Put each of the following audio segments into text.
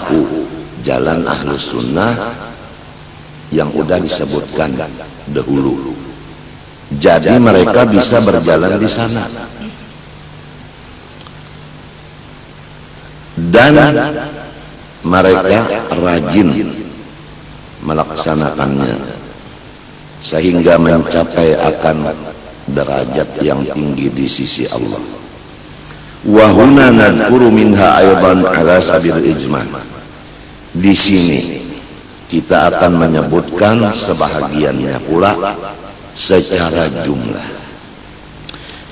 tahu jalan Ahlus Sunnah yang udah disebutkan dahulu. Jadi mereka bisa berjalan di sana. Dan mereka rajin melaksanakannya sehingga mencapai akan derajat yang tinggi di sisi Allah. Wa huna nadhkuru minha aidan ala sabil ijma'. Di sini kita akan menyebutkan sebahagiannya pula secara jumlah.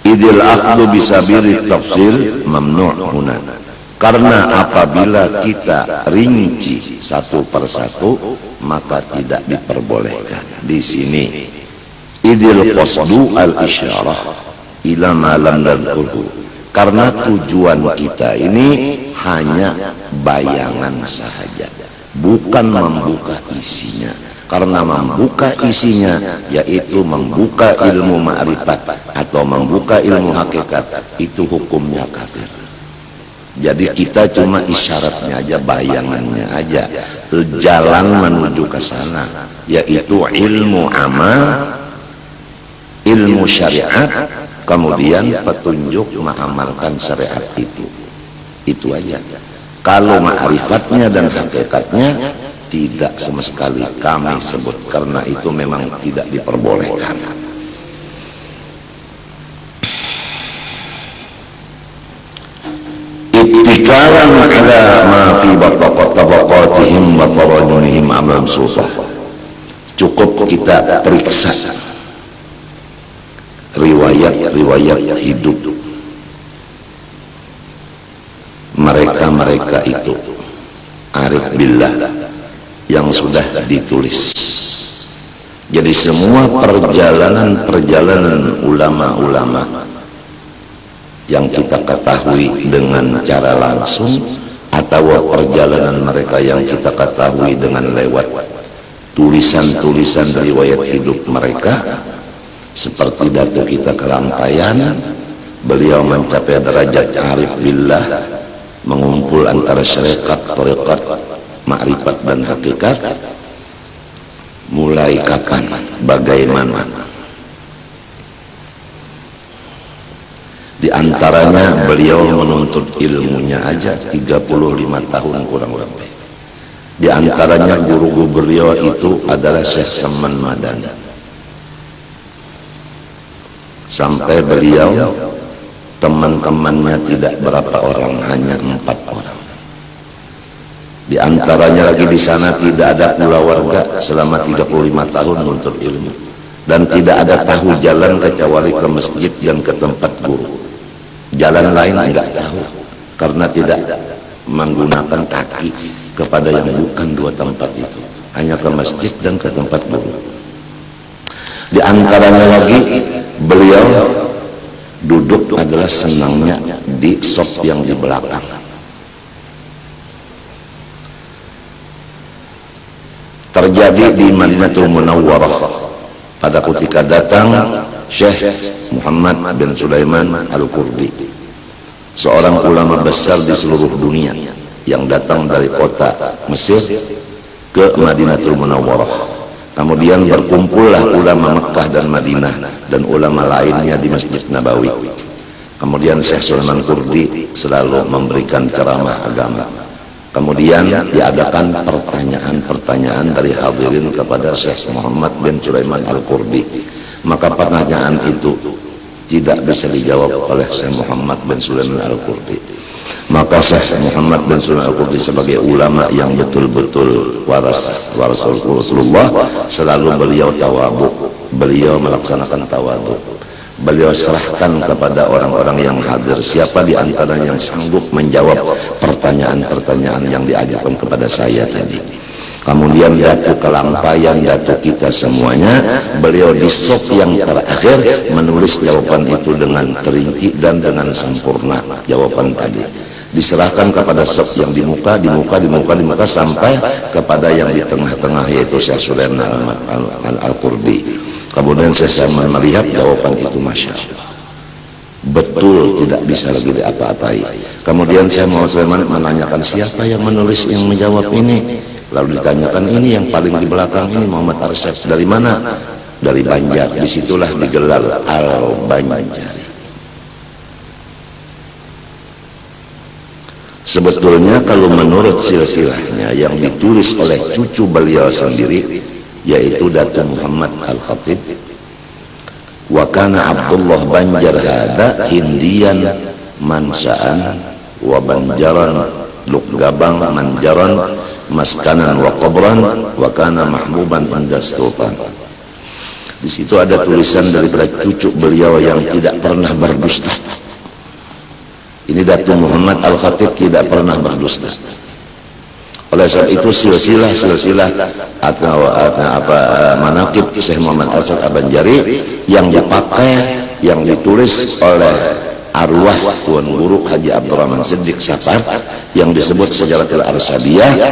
Idil akhdhu bisabiri tafsil mamnu' huna. Karena apabila kita rinci satu persatu maka tidak diperbolehkan di sini. Idil qasdu al-isyarah ila ma lam nadhkurhu. Karena tujuan kita ini hanya bayangan saja, bukan membuka isinya. Karena membuka isinya yaitu membuka ilmu ma'rifat atau membuka ilmu hakikat, itu hukumnya kafir. Jadi kita cuma isyaratnya aja, bayangannya aja, jalan menuju ke sana, yaitu ilmu amal, ilmu syariat, kemudian petunjuk mengamalkan syariat itu aja. Kalau ma'rifatnya dan hakikatnya tidak sama sekali kami sebut, karena itu memang tidak diperbolehkan. Ittikalan ala ma fi tabaqatihim wa tawadunihim amam sufah. Cukup kita periksa riwayat hidup mereka itu arif billah yang sudah ditulis. Jadi semua perjalanan ulama-ulama yang kita ketahui dengan cara langsung atau perjalanan mereka yang kita ketahui dengan lewat tulisan-tulisan riwayat hidup mereka, seperti Datuk kita Kelampayan, beliau mencapai derajat arif billah, mengumpul antara syariat, thariqat, ma'rifat dan hakikat. Mulai kapan, bagaimana? Di antaranya beliau menuntut ilmunya aja 35 tahun kurang lebih. Di antaranya guru beliau itu adalah Syekh Saman Madani. Sampai beliau teman-temannya tidak berapa orang, hanya 4 orang. Di antaranya lagi di sana tidak ada pula warga selama 35 tahun menuntut ilmu, dan tidak ada tahu jalan kecuali ke masjid dan ke tempat guru. Jalan lain enggak tahu karena tidak menggunakan kaki kepada yang bukan 2 tempat itu, hanya ke masjid dan ke tempat guru. Di antaranya lagi beliau duduk adalah senangnya di sop yang di belakang. Terjadi di Madinatul Munawwarah pada ketika datang Syekh Muhammad bin Sulaiman Al-Qurdi, seorang ulama besar di seluruh dunia yang datang dari kota Mesir ke Madinatul Munawwarah. Kemudian berkumpullah ulama Mekah dan Madinah dan ulama lainnya di Masjid Nabawi. Kemudian Syekh Sulaiman Qurdi selalu memberikan ceramah agama. Kemudian diadakan pertanyaan-pertanyaan dari hadirin kepada Syekh Muhammad bin Sulaiman Al-Qurdi. Maka pertanyaan itu tidak bisa dijawab oleh Syekh Muhammad bin Sulaiman Al-Qurdi. Maka Syekh Muhammad bin Sulaiman Al-Qurdi sebagai ulama yang betul-betul waras Rasulullah, selalu beliau tawadhu, beliau melaksanakan tawadhu. Beliau serahkan kepada orang-orang yang hadir siapa di antara yang sanggup menjawab pertanyaan-pertanyaan yang diajukan kepada saya tadi. Kemudian Datuk Kelampayan, Datuk kita semuanya, beliau di sop yang terakhir menulis jawaban itu dengan terinci dan dengan sempurna. Jawaban tadi diserahkan kepada sop yang di muka sampai kepada yang di tengah-tengah, yaitu Syekh Sulaiman Al-Qurdi. Kemudian saya melihat jawaban itu, masya Allah, betul tidak bisa lagi diapa-apai. Kemudian Syekh Muhammad Sulaiman menanyakan siapa yang menulis, yang menjawab ini. Lalu ditanyakan ini yang paling di belakang ini Muhammad Arsyad dari mana? Dari Banjar. Disitulah digelar Al-Banjari. Sebetulnya kalau menurut silsilahnya yang ditulis oleh cucu beliau sendiri, yaitu Datuk Muhammad Al-Khatib, wa kana Abdullah Banjar hada Hindian mansa'an wa Banjaran Lukgabang Manjaran maskanan wa qabran wa kana mahbuban inda sultan. Di situ ada tulisan daripada cucu beliau yang tidak pernah berdusta. Ini Datuk Muhammad Al-Khatib tidak pernah berdusta. Oleh sebab itu silsilah atau manaqib Syekh Muhammad Arsyad Al-Banjari yang dipakai, yang ditulis oleh arwah Tuan Guru Haji Abdurrahman Siddiq Sapar yang disebut Sejaratul Arsyadiyah,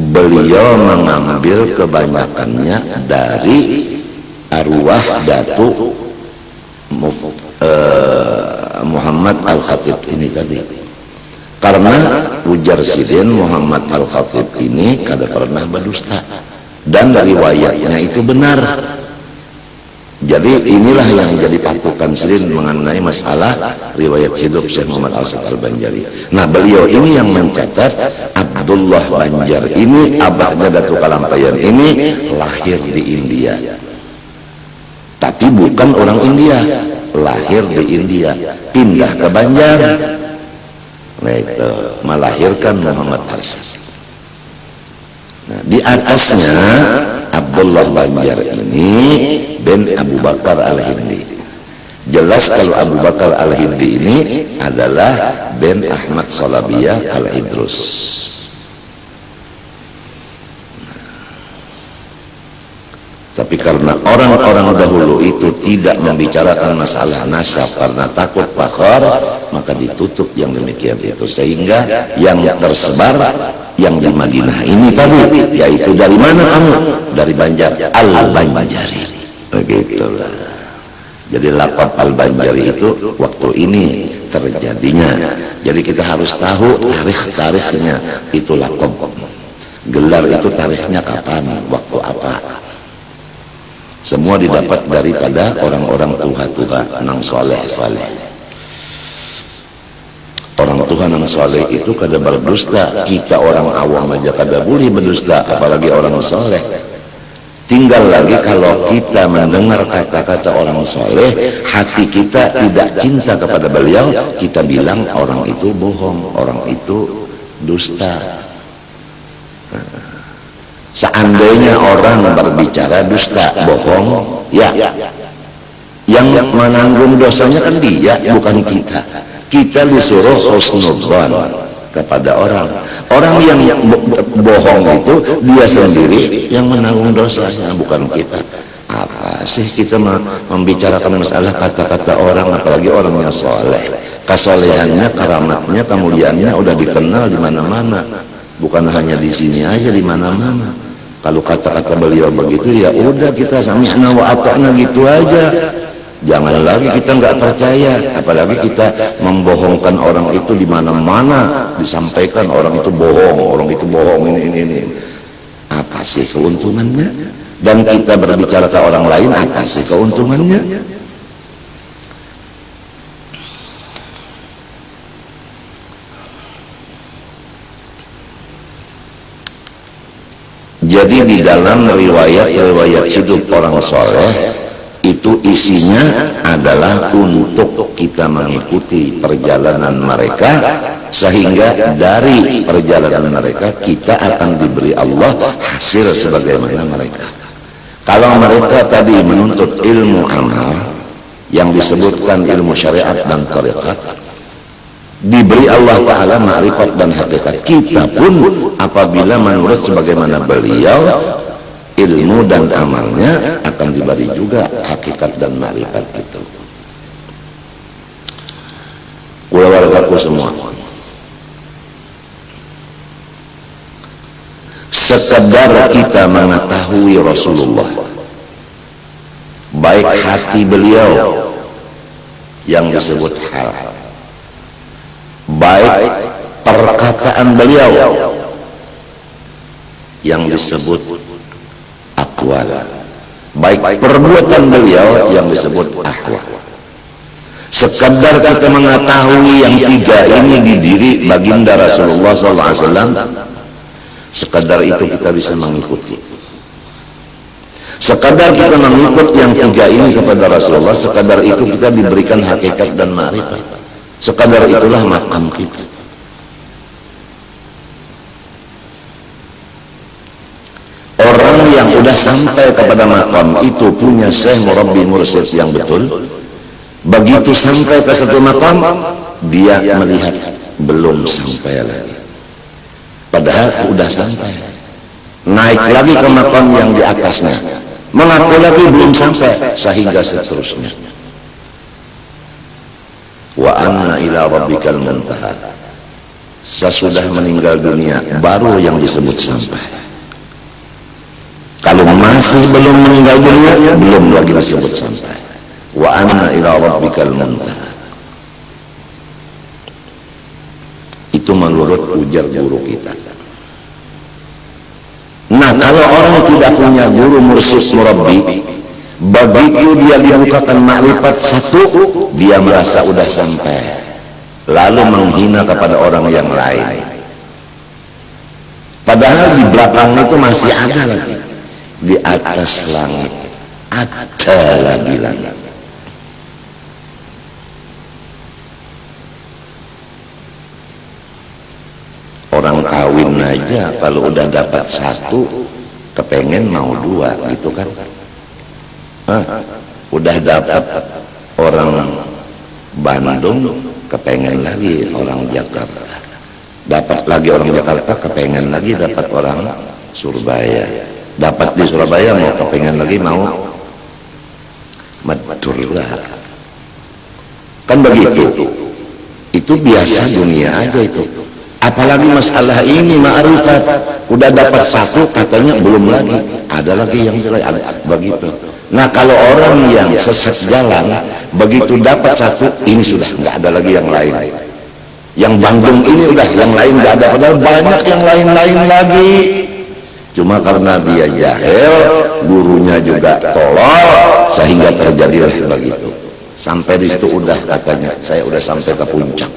beliau mengambil kebanyakannya dari arwah Datuk Muhammad Al-Khatib ini tadi. Karena ujar Sidin Muhammad Al-Khatib ini kada pernah berdusta dan riwayatnya itu benar. Jadi inilah yang jadi patokan Sidin mengenai masalah riwayat hidup Syekh Muhammad Arsyad Al-Banjari. Nah, beliau ini yang mencatat Abdullah Banjar ini, abahnya Datuk Kalampayan ini lahir di India. Tapi bukan orang India, lahir di India, pindah ke Banjar. Nah, itu melahirkan Muhammad Arsyad. Nah, di atasnya Abdullah Banjar ini bin Abu Bakar Al-Hindi. Jelas kalau Abu Bakar Al-Hindi ini adalah bin Ahmad Salabiyah Al-Idrus. Tapi karena orang-orang dahulu itu tidak membicarakan masalah nasab karena takut fakhr, maka ditutup yang demikian itu, sehingga yang tersebar yang di Madinah ini tadi, yaitu dari mana kamu? Dari Banjar, Al-Banjari. Begitulah. Jadi laqab Al-Banjari itu waktu ini terjadinya. Jadi kita harus tahu tarikh-tarikhnya itu laqab. Gelar itu tarikhnya kapan, waktu apa. Semua didapat daripada orang-orang tuha-tuha nang soleh. Orang tuha nang soleh itu kada berdusta. Kita orang awam aja kada boleh berdusta, apalagi orang soleh. Tinggal lagi kalau kita mendengar kata-kata orang soleh, hati kita tidak cinta kepada beliau, kita bilang orang itu bohong, orang itu dusta. Seandainya orang berbicara dusta, bohong, ya, yang menanggung dosanya kan dia, bukan kita. Kita disuruh husnudzan kepada orang. Orang yang bohong itu dia sendiri yang menanggung dosanya, bukan kita. Apa sih kita membicarakan masalah kata-kata orang, apalagi orang yang soleh. Kesolehannya, karamatnya, kemuliaannya udah dikenal di mana-mana. Bukan hanya di sini aja, di mana-mana. Kalau kata-kata beliau begitu, ya udah kita sami'na wa ata'na gitu aja. Jangan lagi kita nggak percaya, apalagi kita membohongkan orang itu di mana-mana, disampaikan orang itu bohong, ini. Apa sih keuntungannya? Dan kita berbicara ke orang lain, apa sih keuntungannya? Jadi di dalam riwayat hidup orang soleh itu isinya adalah untuk kita mengikuti perjalanan mereka, sehingga dari perjalanan mereka kita akan diberi Allah hasil sebagaimana mereka. Kalau mereka tadi menuntut ilmu amal yang disebutkan ilmu syariat dan tarekat, diberi Allah Ta'ala ma'rifat dan hakikat. Kita pun apabila menurut sebagaimana beliau, ilmu dan amalnya akan diberi juga hakikat dan ma'rifat itu. Keluargaku semua, sekedar kita mengetahui Rasulullah, baik hati beliau yang disebut hal, baik perkataan beliau yang disebut aqwal, baik perbuatan beliau yang disebut ahwal. Sekadar kita mengetahui yang tiga ini di diri baginda Rasulullah SAW, sekadar itu kita bisa mengikuti. Sekadar kita mengikut yang tiga ini kepada Rasulullah, sekadar itu kita diberikan hakikat dan ma'rifat. Sekadar itulah makam kita. Orang yang sudah sampai kepada makam itu punya syekh murabbi mursyid yang betul. Begitu sampai ke satu makam, dia melihat belum sampai lagi, padahal sudah sampai. Naik lagi ke makam yang di atasnya, mengaku lagi belum sampai, sehingga seterusnya. Wa anna ila rabbikal muntaha. Sesudah meninggal dunia baru yang disebut sampai. Kalau masih belum meninggal dunia, belum lagi disebut sampai. Wa anna ila rabbikal muntaha. Itu menurut ujar guru kita. Nah, kalau orang tidak punya guru mursyid murabbi, begitu dia dibukakan makrifat satu, dia merasa udah sampai, lalu menghina kepada orang yang lain. Padahal di belakang itu masih ada lagi, di atas langit ada lagi langit. Orang kawin aja kalau udah dapat satu, kepengen mau dua, gitu kan? Udah dapat orang Bandung, kepengen lagi orang Jakarta. Dapat lagi orang Jakarta, kepengen lagi dapat orang Surabaya. Dapat di Surabaya, mau kepengen lagi mau Madura. Kan begitu. Itu biasa dunia aja itu. Apalagi masalah ini ma'rifat, udah dapat satu katanya belum lagi, ada lagi yang jelek, begitu. Nah, kalau orang yang sesat jalan, begitu dapat satu, ini sudah nggak ada lagi yang lain. Yang Bandung ini udah yang lain nggak ada, padahal banyak yang lain-lain lagi. Cuma karena dia jahil, gurunya juga tolol, sehingga terjadilah begitu. Sampai di situ udah katanya, saya udah sampai ke puncak.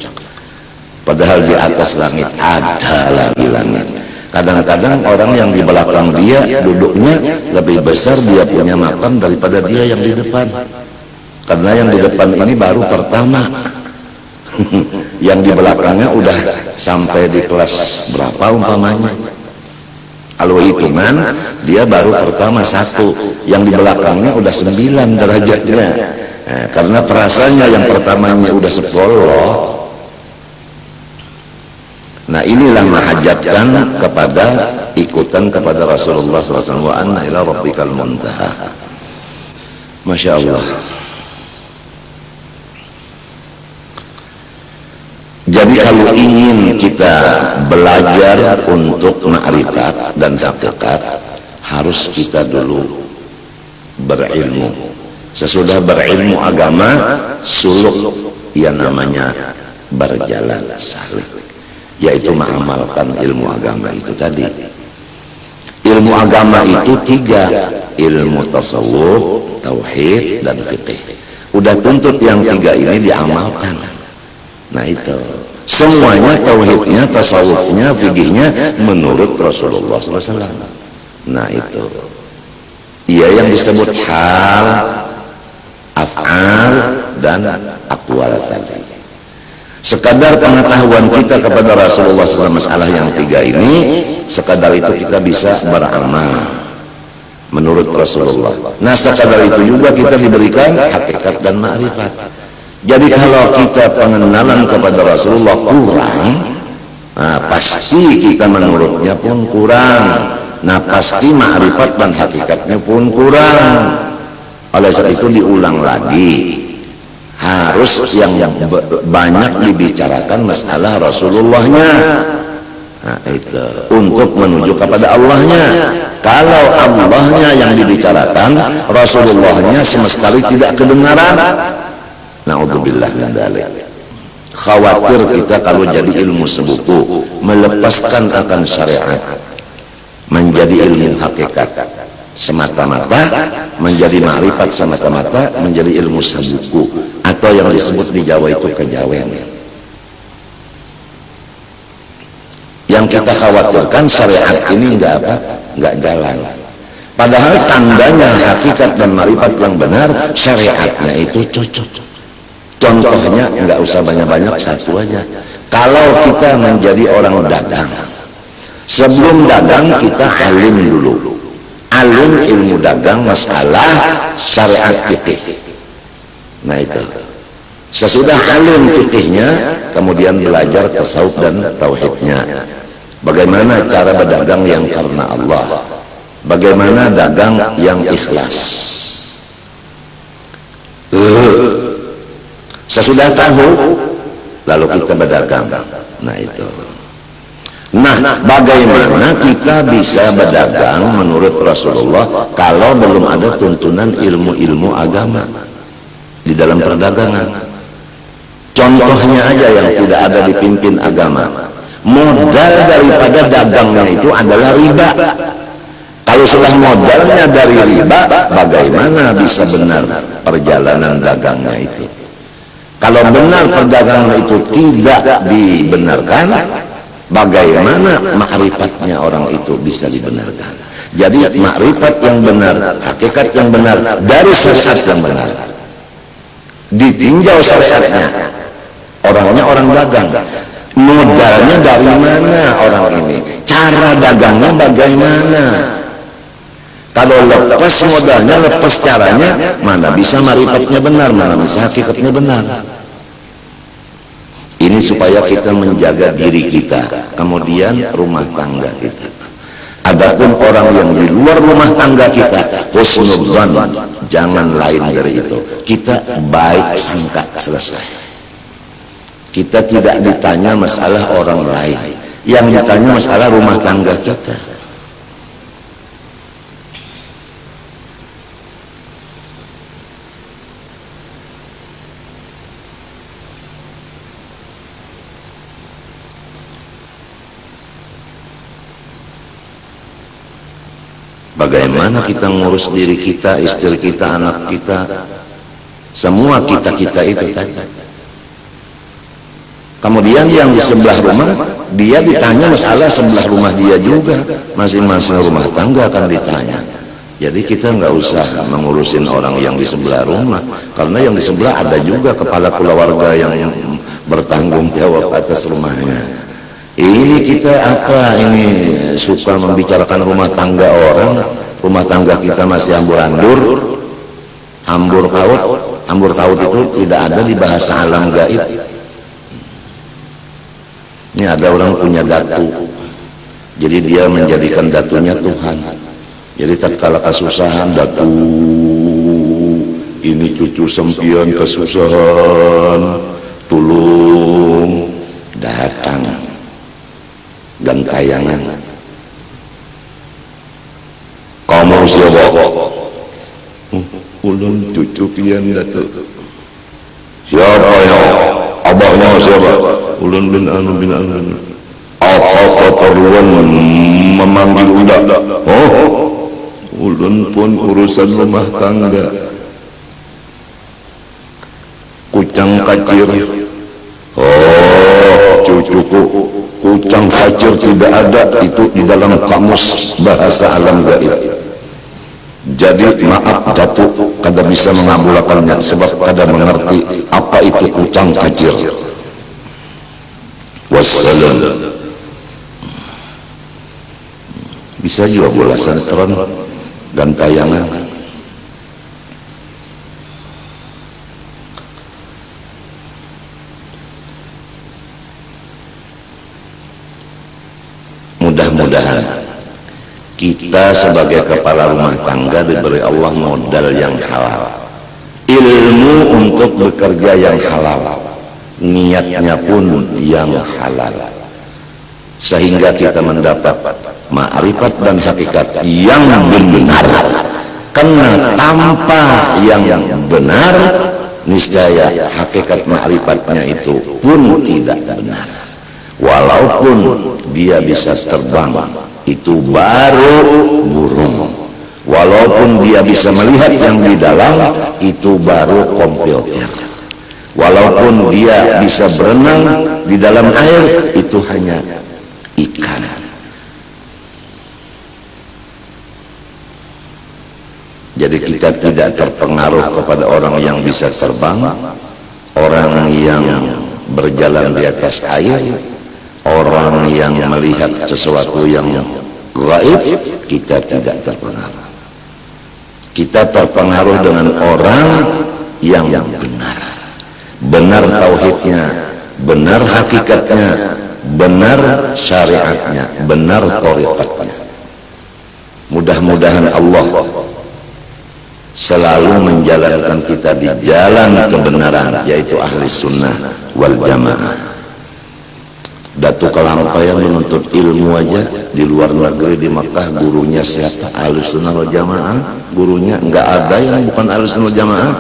Padahal di atas langit ada lagi langit. Kadang-kadang orang yang di belakang dia duduknya lebih besar, dia punya makam daripada dia yang di depan. Karena yang di depan ini baru pertama. Yang di belakangnya udah sampai di kelas berapa umpamanya. Kalau hitungan dia baru pertama satu, yang di belakangnya udah 9 derajatnya. Nah, karena perasaannya yang pertamanya udah 10. Nah, inilah menghajatkan kepada ikutan kepada Rasulullah SAW. Wa anna ila rabbikal muntaha. Masya Allah. Jadi kalau ingin kita belajar untuk ma'rifat dan hakikat, harus kita dulu berilmu. Sesudah berilmu agama, suluk yang namanya berjalan salih, yaitu mengamalkan ilmu agama itu tadi. Ilmu agama itu 3, ilmu tasawuf, tauhid, dan fikih. Udah tuntut yang 3 ini diamalkan. Nah, itu semuanya, tauhidnya, tasawufnya, fikihnya menurut Rasulullah SAW. Nah, itu ia yang disebut hal, af'al, dan aqwal tadi. Sekadar pengetahuan kita kepada Rasulullah SAW masalah yang 3 ini, sekadar itu kita bisa beramal menurut Rasulullah. Nah, sekadar itu juga kita diberikan hakikat dan ma'rifat. Jadi kalau kita pengenalan kepada Rasulullah kurang, nah, pasti kita menurutnya pun kurang. Nah, pasti ma'rifat dan hakikatnya pun kurang. Oleh sebab itu diulang lagi, harus yang banyak dibicarakan masalah Rasulullahnya. Nah, itu untuk menuju kepada Allahnya. Kalau Allahnya yang dibicarakan, Rasulullahnya sama sekali tidak kedengaran, Na'udzubillah min dzalik. Khawatir kita kalau jadi ilmu sebuku melepaskan akan syariat, menjadi ilmu hakikat semata-mata, menjadi ma'rifat semata-mata, menjadi ilmu sebuku, atau yang disebut di Jawa itu kejawen. Yang kita khawatirkan syariat ini enggak jalan. Padahal tandanya hakikat dan ma'rifat yang benar, syariatnya itu cocok. Contohnya enggak usah banyak-banyak, satu aja. Kalau kita menjadi orang dagang, sebelum dagang kita alim dulu. Alim ilmu dagang masalah syariat fikih. Nah itu. Sesudah alim fikihnya, kemudian belajar tasawuf dan tauhidnya. Bagaimana cara berdagang yang karena Allah? Bagaimana dagang yang ikhlas? Sesudah tahu, lalu kita berdagang. Nah itu. Nah, bagaimana kita bisa berdagang menurut Rasulullah kalau belum ada tuntunan ilmu-ilmu agama di dalam perdagangan? Contohnya aja yang tidak ada dipimpin agama. Modal daripada dagangnya itu adalah riba. Kalau sudah modalnya dari riba, bagaimana bisa benar perjalanan dagangnya itu? Kalau benar perdagangan itu tidak dibenarkan, bagaimana ma'rifatnya orang itu bisa dibenarkan? Jadi ma'rifat yang benar, hakikat yang benar, dari syariat yang benar, ditinjau syariatnya. Orangnya orang dagang, modalnya dari mana orang ini, cara dagangnya bagaimana? Kalau lepas modalnya, lepas caranya, mana bisa ma'rifatnya benar, mana bisa hakikatnya benar? Ini supaya kita menjaga diri kita, kemudian rumah tangga kita. Adapun orang yang di luar rumah tangga kita, husnudzan, jangan lain dari itu. Kita baik sangka, selesai. Kita tidak ditanya masalah orang lain, yang ditanya masalah rumah tangga kita. Bagaimana kita ngurus diri kita, istri kita, anak kita, semua kita-kita itu tadi. Kemudian yang di sebelah rumah, dia ditanya masalah sebelah rumah dia juga. Masing-masing rumah tangga akan ditanya. Jadi kita nggak usah mengurusin orang yang di sebelah rumah, karena yang di sebelah ada juga kepala keluarga yang bertanggung jawab atas rumahnya. Ini kita ini suka membicarakan rumah tangga orang, rumah tangga kita masih amburadul, hambur kaut. Hambur kaut itu tidak ada di bahasa alam gaib. Ini ada orang punya datu, jadi dia menjadikan datunya Tuhan. Jadi tatkala kesusahan, datu ini cucu sempian kesusahan, tulung, datang dan tayangan. Kamu siapa? Ulun cucu pian datu. Siapa ya? Abahnya siapa? Ulun bin anu. Apa keperluan memanggil udak? Oh, ulun pun urusan rumah tangga. Kucang kacir. Oh, cucuku, kucang kacir tidak ada itu di dalam kamus bahasa alam gaib. Jadi maaf Datuk, kada bisa mengabulkannya sebab kada mengerti apa itu kucang kacir. Wassalam. Bisa juga bola santron dan tayangan. Mudah-mudahan kita sebagai kepala rumah tangga diberi Allah modal yang halal, ilmu untuk bekerja yang halal, niatnya pun yang halal, sehingga kita mendapat ma'rifat dan hakikat yang benar. Karena tanpa yang benar niscaya hakikat ma'rifatnya itu pun tidak benar. Walaupun dia bisa terbang, itu baru burung. Walaupun dia bisa melihat yang di dalam, itu baru komputer. Walaupun dia bisa berenang di dalam air, itu hanya ikan. Jadi kita tidak terpengaruh kepada orang yang bisa terbang, orang yang berjalan di atas air, orang yang melihat sesuatu yang gaib. Kita tidak terpengaruh. Kita terpengaruh dengan orang yang benar, benar tauhidnya, benar hakikatnya, benar syariatnya, benar thariqatnya. Mudah-mudahan Allah selalu menjalankan kita di jalan kebenaran, yaitu ahli sunnah wal jamaah. Datuk Kalampaya menuntut ilmu aja di luar negeri, di Makkah, gurunya siapa? Ahli sunnah wal jamaah. Gurunya nggak ada yang bukan ahli sunnah wal jamaah.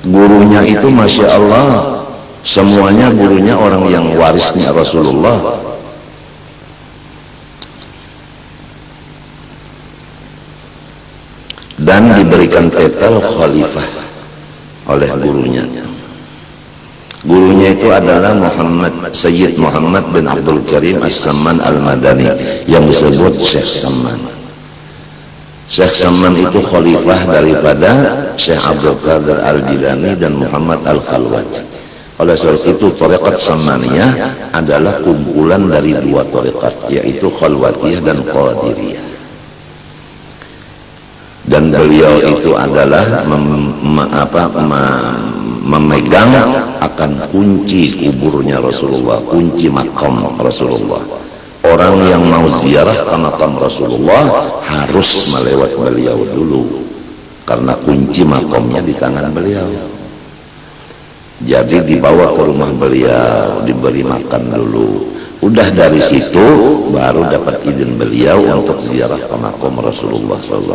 Gurunya itu masya Allah, semuanya gurunya orang yang warisnya Rasulullah. Dan diberikan titel khalifah oleh gurunya. Gurunya itu adalah Sayyid Muhammad bin Abdul Karim As-Samman Al-Madani, yang disebut Syekh Samman. Syekh Samman itu khalifah daripada Syekh Abdul Qadir Al-Jilani dan Muhammad Al-Khalwati. Oleh sebab itu thariqat Sammaniyah adalah kumpulan dari dua thariqat, yaitu Khalwatiyah dan Qadiriyah. Dan beliau itu adalah memegang akan kunci kuburnya Rasulullah, kunci makam Rasulullah. Orang yang mau ziarah ke makam Rasulullah harus melewat beliau dulu, karena kunci makamnya di tangan beliau. Jadi dibawa ke rumah beliau, diberi makan dulu. Udah dari situ baru dapat izin beliau untuk ziarah ke makam Rasulullah SAW.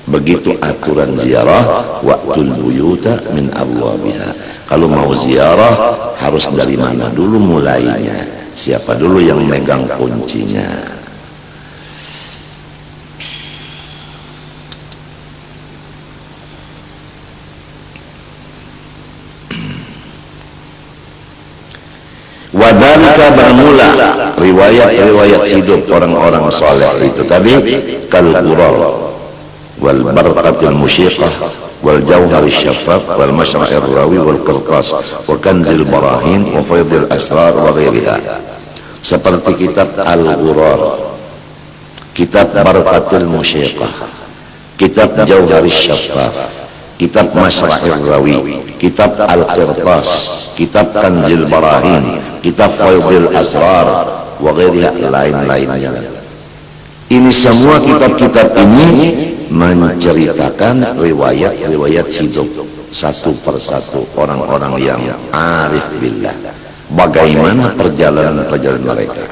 Begitu aturan ziarah, waqtul buyuta min abwabiha. Kalau mau ziarah harus dari mana dulu mulainya? Siapa dulu yang megang kuncinya? Wadhalika bermula riwayat-riwayat hidup orang-orang saleh itu tadi, kal qurar wal barqatil musyiqah wal jawharil syaffaf wal mashra'ir rawi wal qirtas wa kanzil barahin wa faydil asrar wa ghairiha. Seperti kitab al-qurar, kitab barqatil musyiqah, kitab jawharil syaffaf, kitab mashra'ir rawi, kitab al-qirtas, kitab kanzil barahin, kitab faydil asrar wa ghairiha, lain-lainnya. Ini semua kitab-kitab ini menceritakan riwayat-riwayat hidup satu persatu orang-orang yang arif billah, bagaimana perjalanan-perjalanan mereka.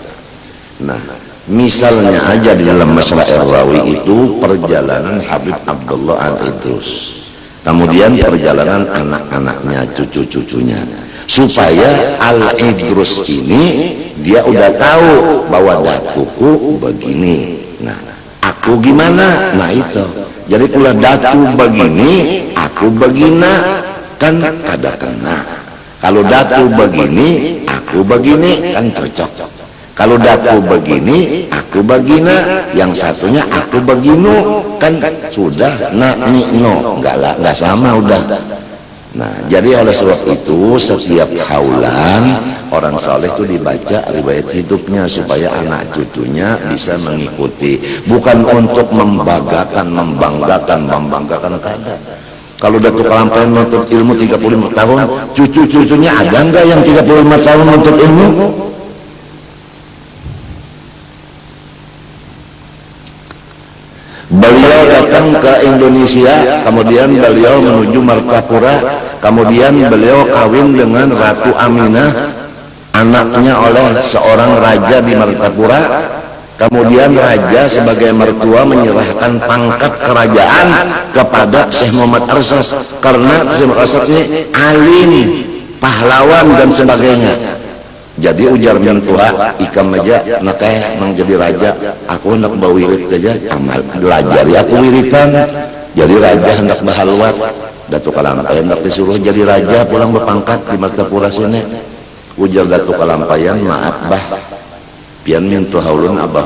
Nah, misalnya aja di dalam Mashra'ir Rawi itu perjalanan Habib Abdullah Al-Idrus, kemudian perjalanan anak-anaknya, cucu-cucunya, supaya Al-Idrus ini dia udah tahu bahwa datuku begini. Nah, aku gimana? Nah itu. Jadi kalau datu begini, aku begina, kan kada kena. Kalau datu begini, aku begini, kan cocok. Kalau datu begini, aku begina, yang satunya aku beginu, kan sudah na ni no, enggak sama udah. Nah, jadi oleh sebab itu setiap haulan orang saleh itu dibaca riwayat hidupnya supaya anak cucunya bisa mengikuti, bukan untuk membanggakan kada. Kalau Datuk Kalampaya menuntut ilmu 35 tahun, cucu-cucunya ada enggak yang 35 tahun menuntut ilmu? Beliau datang ke Indonesia, kemudian beliau menuju Martapura, kemudian beliau kawin dengan Ratu Aminah, anaknya oleh seorang raja di Martapura. Kemudian raja sebagai mertua menyerahkan pangkat kerajaan kepada Syekh Muhammad Arsyad, karena Syekh Muhammad Arsyad ini alim, pahlawan dan sebagainya. Jadi ujar mintuha ikam aja nakeh nang jadi raja, aku hendak bawa wirid aja amal belajar ya aku wiritan. Jadi raja hendak bahalwat, Datuk Kalampayan hendak disuruh jadi raja pulang berpangkat di Martapura sini. Ujar Datuk Kalampayan, maaf bah, pian mintuha ulun abah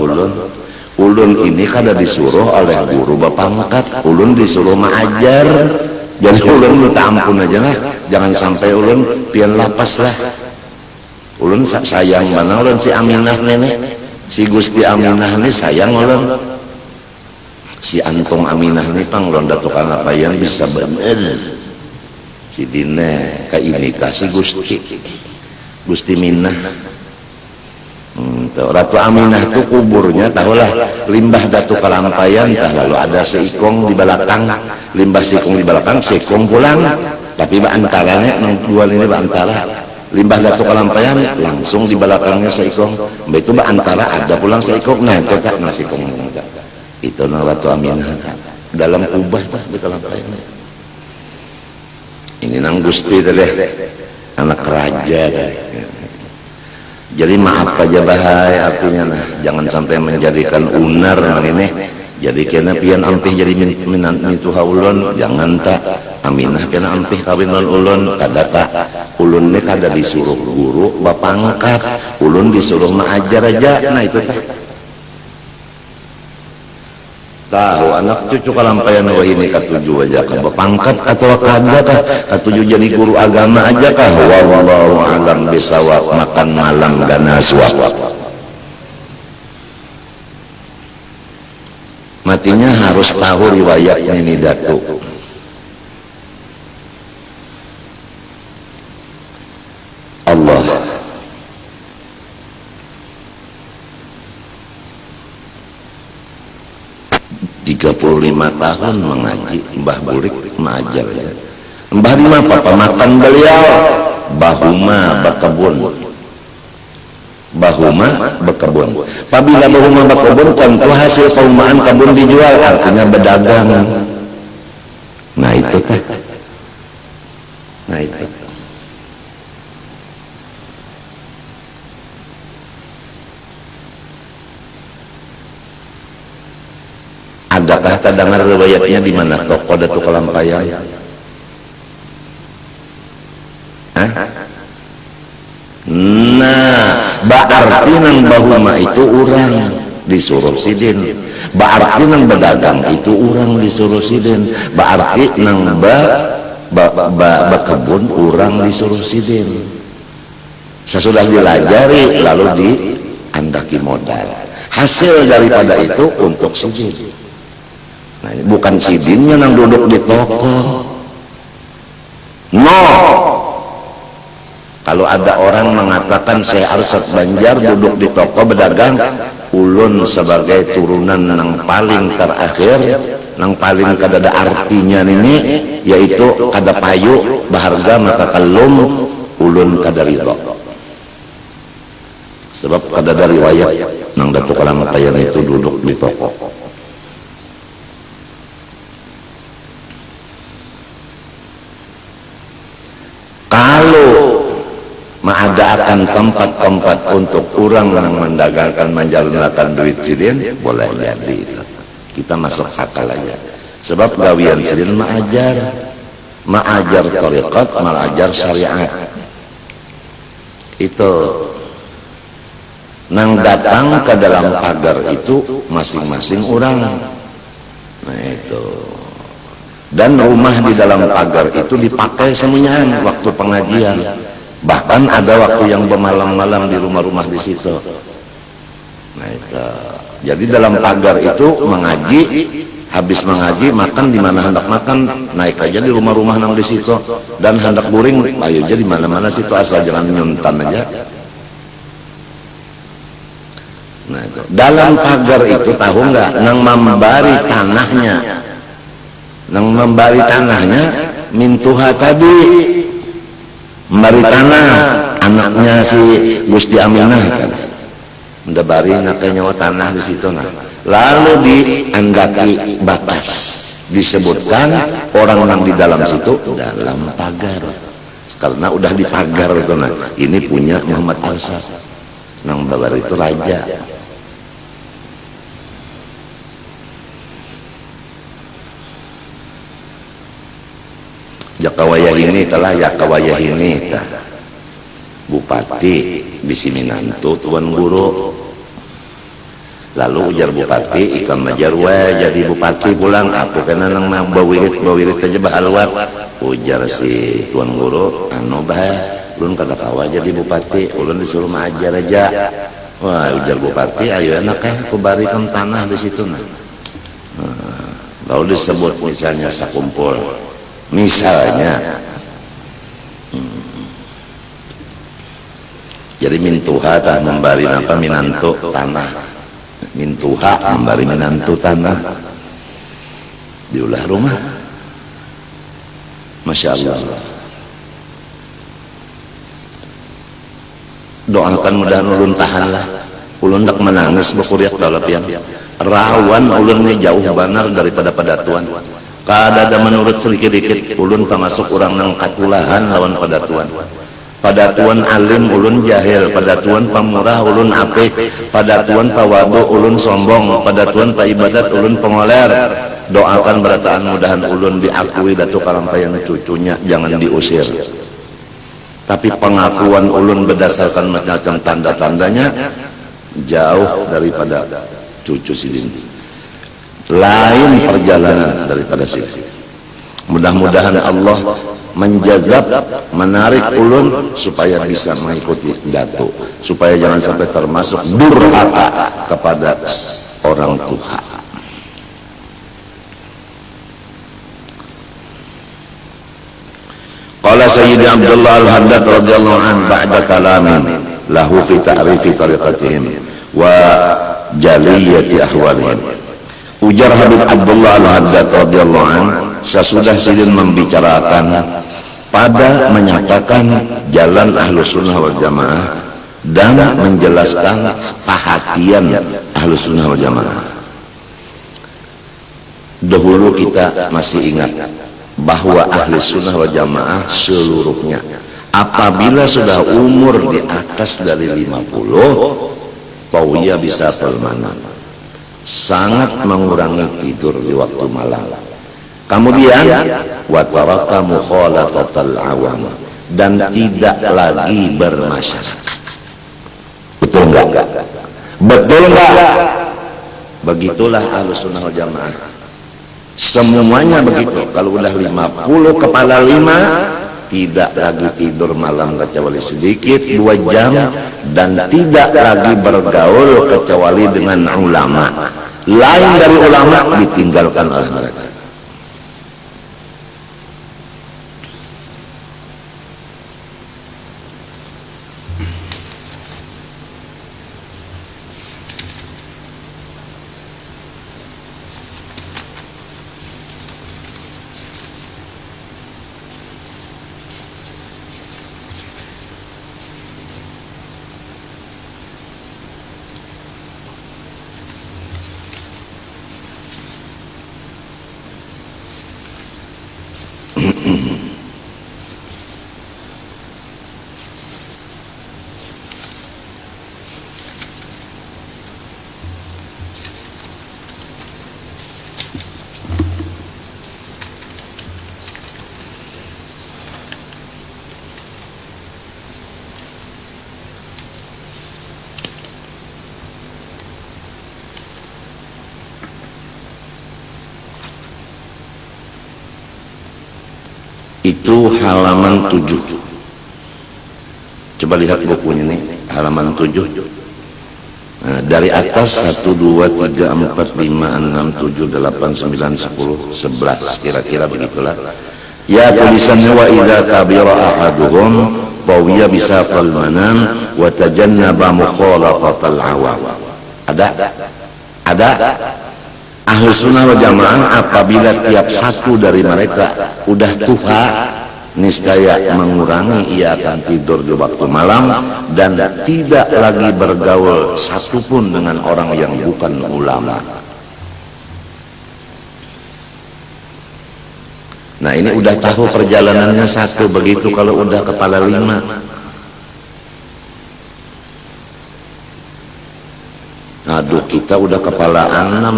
ulun ini kada disuruh oleh guru berpangkat, ulun disuruh maajar. Jadi ulun minta ampun aja lah, jangan sampai ulun pian lapas lah. Ulun sayang mana ulun si Aminah nenek, si Gusti Aminah ini sayang ulun. Si Antung Aminah ini pang ulun Datuk Kalampayan bisa bener. Si Dine ka ini kasih Gusti Minah. Ratu Aminah itu kuburnya tahulah limbah Datuk Kalampayan, lalu ada seikong di belakang, limbah seikong di belakang, seikong pulang, tapi antaranya nang dua ini antara. Limbah Datuk Kalampayan langsung di belakangnya seikong, itu antara ada pulang seikong, nah itu tak nasi kong itu nang Ratu Aminah dalam kubah tak di Kalampayan. Ini nang Gusti tadi anak raja tadi. Jadi maaf aja bahaya artinya nah, jangan sampai menjadikan unar nang ini. Jadi kena pian ampih jadi mintuha ulun, jangan tak Aminah kena ampih kawin ulun, kada tak ulun ini kada disuruh guru bapangkat, ulun disuruh maajar aja. Nah itu tak tahu anak cucu Kalampayan wah ini katuju aja kah bapangkat atau kada kah katuju jadi guru agama aja kah, wallahu alam bisawab, makan malam dana suap. Matinya harus tahu riwayatnya ini Datuk. Allah 35 tahun mengaji, Mbah Burik mengajar ya. Mbah di mana papa makan beliau bahuma bakebun. Bahuma bekebun. Apabila bahuma bekebun, tentu hasil paumaan kebun dijual, artinya berdagang. Nah itu kan. Nah itu. Adakah terdengar riwayatnya di mana toko Datuk Kalampayan? Nah, berarti nang bahuma itu orang disuruh sidin. Berarti nang berdagang itu orang disuruh sidin. Berarti nang bekebun orang disuruh sidin. Sesudah dilajari lalu diandaki modal. Hasil daripada itu untuk sidin. Nah, ini bukan sidinnya nang duduk di toko. No. Kalau ada orang mengatakan Syekh Arsyad Banjar duduk di toko berdagang, ulun sebagai turunan nang paling terakhir, nang paling kada ada artinya ini, yaitu kada payu baharga maka kalum ulun kada ridho. Sebab kada ada riwayat nang Datuk Kalampayan itu duduk di toko. Kalau mengadakan tempat-tempat untuk orang yang mendagangkan menjalankan duit sidin, boleh jadi kita masuk akal aja. Sebab gawian sidin maajar thariqat, maajar syariat. Itu nang datang ke dalam pagar itu masing-masing orang. Nah itu. Dan rumah di dalam pagar itu dipakai semuanya waktu pengajian. Bahkan ada waktu yang bermalam-malam di rumah-rumah di situ. Nah itu. Jadi dalam pagar itu mengaji, habis mengaji makan di mana hendak makan, naik aja di rumah-rumah nang di situ. Dan hendak guring, ayo aja di mana-mana situ asal jangan nyuntan aja. Nah itu. Dalam pagar itu tahu nggak? Nang membari tanahnya. Nang membari tanahnya mintuha tadi membari tanah anaknya si Gusti Aminah kan. Mendabari nakanya nyawa tanah di situ nah. Lalu diandaki batas, disebutkan orang-orang di dalam situ dalam pagar, karena udah dipagar itu nah. Ini punya Muhammad Arsad, nang Babari itu raja. Jakawayah ini telah Jakawayah ini tah bupati bisi Minantu tuan guru. Lalu ujar bupati ikan majarwa jadi bupati pulang aku kena nang bawirit aja bahalwat. Ujar si tuan guru anu bah ulun kada kawa jadi bupati, ulun disuruh maajar aja. Wah ujar bupati ayo enak aku barikan tanah di situ nah. Lalu disebut misalnya sakumpul misalnya jadi mintuha tah membari apa Minantu tanah, mintuha membari Minantu tanah diulah rumah. Masya Allah. Doakan mudah ulun tahan lah, ulun dak menangis bakuriak dalapian rawan ulunnya jauh banar daripada padatuan. Kadada menurut sedikit-dikit ulun termasuk orang nang katulahan lawan padatuan. Padatuan alim ulun jahil, padatuan pamurah ulun apik, padatuan tawadu ulun sombong, padatuan paibadat ulun pengoler. Doakan berataan mudahan ulun diakui datu karampayan cucunya, jangan diusir. Tapi pengakuan ulun berdasarkan macam tanda-tandanya jauh daripada cucu sidin. Lain perjalanan daripada sini. Mudah-mudahan Allah menjazab, menarik ulun supaya bisa mengikuti datu, supaya jangan sampai termasuk durhaka kepada orang tua. Qala Sayyidi Abdullah Al-Haddad radhiyallahu anhu ba'da kalamin lahu fi ta'rifi tariqatihim wa jaliyati ahwalihim. Ujar Habib Abdullah Al-Haddad radhiyallahu anhu sesudah sidin membicarakan pada menyatakan jalan Ahlus Sunnah wal Jamaah dan menjelaskan perhatian Ahlus Sunnah wal Jamaah. Dahulu kita masih ingat bahwa Ahlus Sunnah wal Jamaah seluruhnya apabila sudah umur di atas dari 50 tauya bisa permanen, sangat mengurangi tidur di waktu malam. Kemudian wataraka mukhalatatal awam dan tidak lagi bermasyarakat. Betul enggak? Betul enggak? Begitulah Ahlus Sunnah wal Jamaah. Semuanya begitu. Kalau udah 50 kepala 5 tidak lagi tidur malam kecuali sedikit 2 jam dan tidak lagi bergaul kecuali dengan ulama. Lain dari ulama ditinggalkan oleh mereka. Itu halaman 7. Coba lihat bukunya nih, halaman 7. Nah, dari atas 1, 2, 3, 4, 5, 6, 7, 8, 9, 10, 11 kira-kira begitulah. Ya tulisannya wa idza kabira ahaduhum tawiya bisa falmanan wa tajannaba mukhalatatal awam. Ada Ahlus Sunnah wal Jamaah apabila tiap satu dari mereka udah tua niscaya mengurangi ia akan tidur di waktu malam dan tidak lagi bergaul satupun dengan orang yang bukan ulama. Nah, ini udah tahu perjalanannya satu begitu. Kalau udah kepala 5, aduh, kita udah kepala 6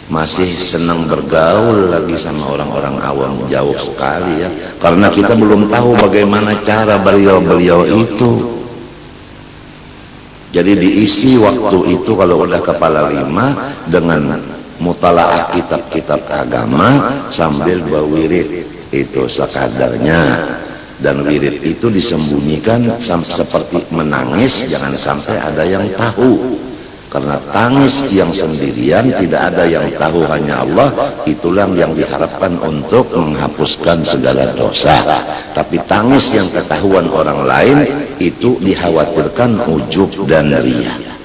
masih senang bergaul lagi sama orang-orang awam, jauh sekali ya, karena kita belum tahu bagaimana cara beliau-beliau itu. Jadi diisi waktu itu kalau udah kepala 5 dengan mutalaah kitab-kitab agama sambil berwirid itu sekadarnya, dan wirid itu disembunyikan seperti menangis, jangan sampai ada yang tahu. Karena tangis yang sendirian tidak ada yang tahu, hanya Allah. Itulah yang diharapkan untuk menghapuskan segala dosa. Tapi tangis yang ketahuan orang lain itu dikhawatirkan ujub dan riya.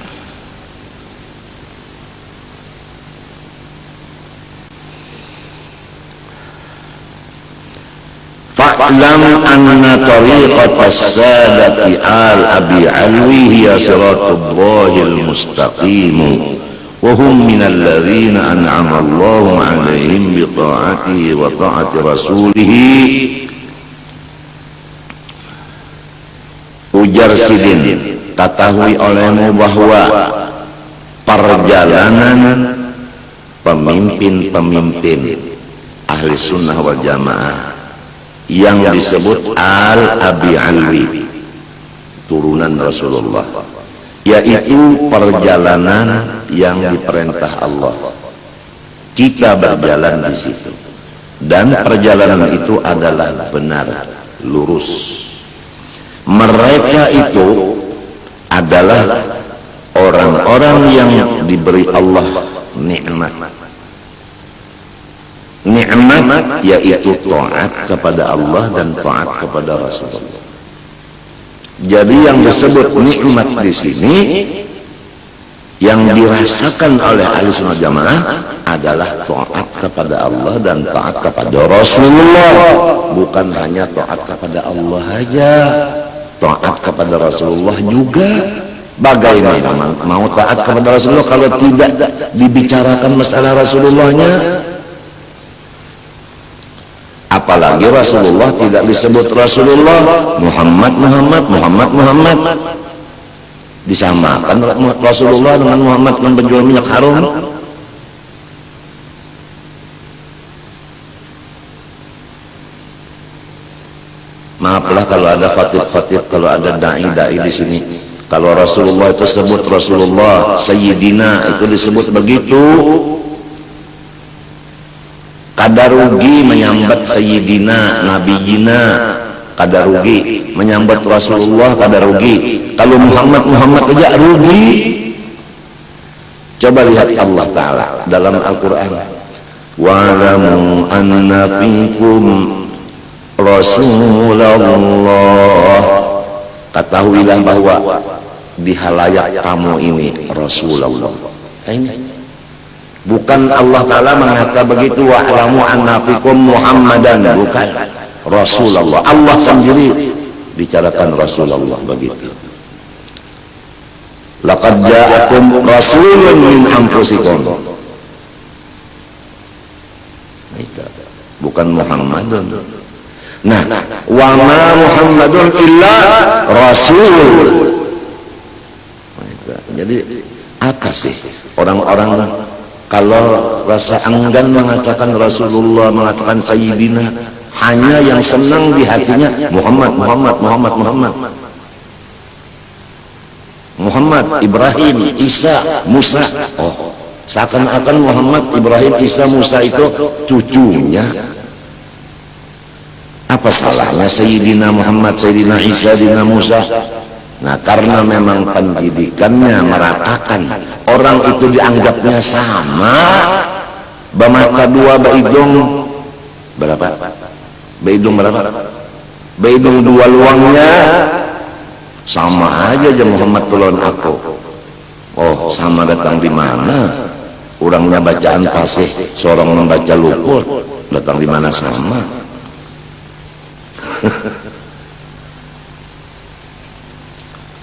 Fa'lam anna tariqatas sadati al-abi alwi hiya siratullahil mustaqim wa hum minal ladzina an'ama Allahu 'alaihim bi ta'atihi wa ta'ati rasulih. Ujar Sidin, ketahui olehmu bahwa perjalanan pemimpin-pemimpin ahli sunnah wal jamaah yang disebut al-abi alwi, turunan Rasulullah, yaitu perjalanan yang diperintah Allah. Kita berjalan di situ, dan perjalanan itu adalah benar, lurus. Mereka itu adalah orang-orang yang diberi Allah nikmat. Nikmat yaitu taat kepada Allah dan taat kepada Rasulullah. Jadi yang disebut nikmat di sini yang dirasakan oleh Ahlussunnah Jamaah adalah taat kepada Allah dan taat kepada Rasulullah. Bukan hanya taat kepada Allah saja, taat kepada Rasulullah juga. Bagaimana mau taat kepada Rasulullah kalau tidak dibicarakan masalah Rasulullahnya? Apalagi Rasulullah tidak disebut Rasulullah, Muhammad. Disamakan Rasulullah dengan Muhammad dengan penjual minyak harum. Maaflah kalau ada khatib-khatib, kalau ada dai-dai di sini, kalau Rasulullah itu sebut Rasulullah, Sayyidina itu disebut begitu. Kada rugi menyambat Sayyidina, Nabiyina, kada rugi menyambat Rasulullah, kada rugi. Kalau Muhammad aja rugi. Coba lihat Allah Ta'ala dalam Al-Quran, wa'lamu anna fikum Rasulullah, ketahuilah bahwa di halayak kamu ini Rasulullah. Ini bukan Allah Ta'ala mengatakan begitu, wa'lamu anna fikum Muhammadan, bukan, Rasulullah. Allah sendiri bicarakan Rasulullah begitu. Laqad ja'akum rasulun min anfusikum, bukan Muhammadun. Nah, wa ma Muhammadun illa rasul. Jadi apa sih orang-orang kalau rasa enggan mengatakan Rasulullah, mengatakan Sayyidina, hanya yang senang di hatinya Muhammad, Ibrahim, Isa, Musa. Oh, seakan-akan Muhammad, Ibrahim, Isa, Musa itu cucunya. Apa salahnya Sayyidina Muhammad, Sayyidina Isa, Sayyidina Musa? Nah, karena memang pendidikannya meratakan, orang itu dianggapnya sama, bermata dua, beidung berapa? Beidung berapa? Beidung dua luangnya sama aja Muhammad tulon aku. Oh, sama datang di mana? Orangnya bacaan fasih, seorang membaca luput, datang di mana sama?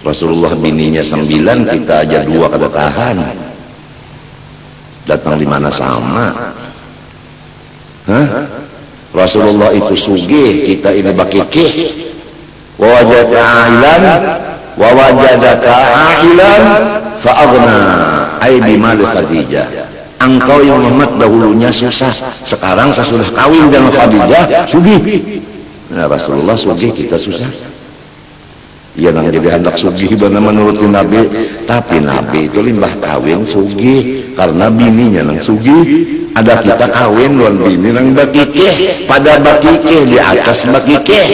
Rasulullah bininya 9, kita aja 2 kada tahan. Datang di mana sama? Hah? Rasulullah itu sugih, kita ini bakikih. Wa wajadaka ailan wa wajadaka ailan fa aghna ai bimali Khadijah. Engkau yang Muhammad dahulunya susah, sekarang sesudah kawin dengan Khadijah sugih. Nah, Rasulullah sugih, kita susah. Ya nang jadi hendak sugih benar menuruti Nabi, tapi Nabi itu limbah kawin sugih karena bininya nang sugih. Ada kita kawin luan bini nang bakikih, pada bakikih di atas bakikih.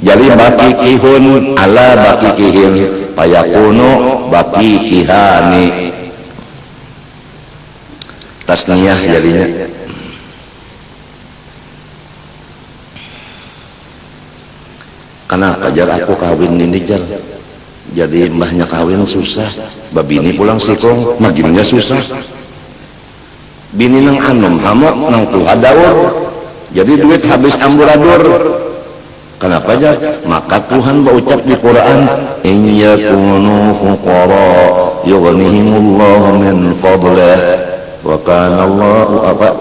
Jadi bakikihun ala bakikihin payakunu bakikihani. Tasniyah jadinya. Kenapa jar aku kawin ini jar? Jadi mbahnya kawin susah, babini pulang sikong, maginnya susah. Bini nang anum hamok nang tuha daur, jadi duit habis amburadur. Kenapa jar? Maka Tuhan berucap di Quran, in yakunu fuqara yughnihimullahu min fadlih wa kana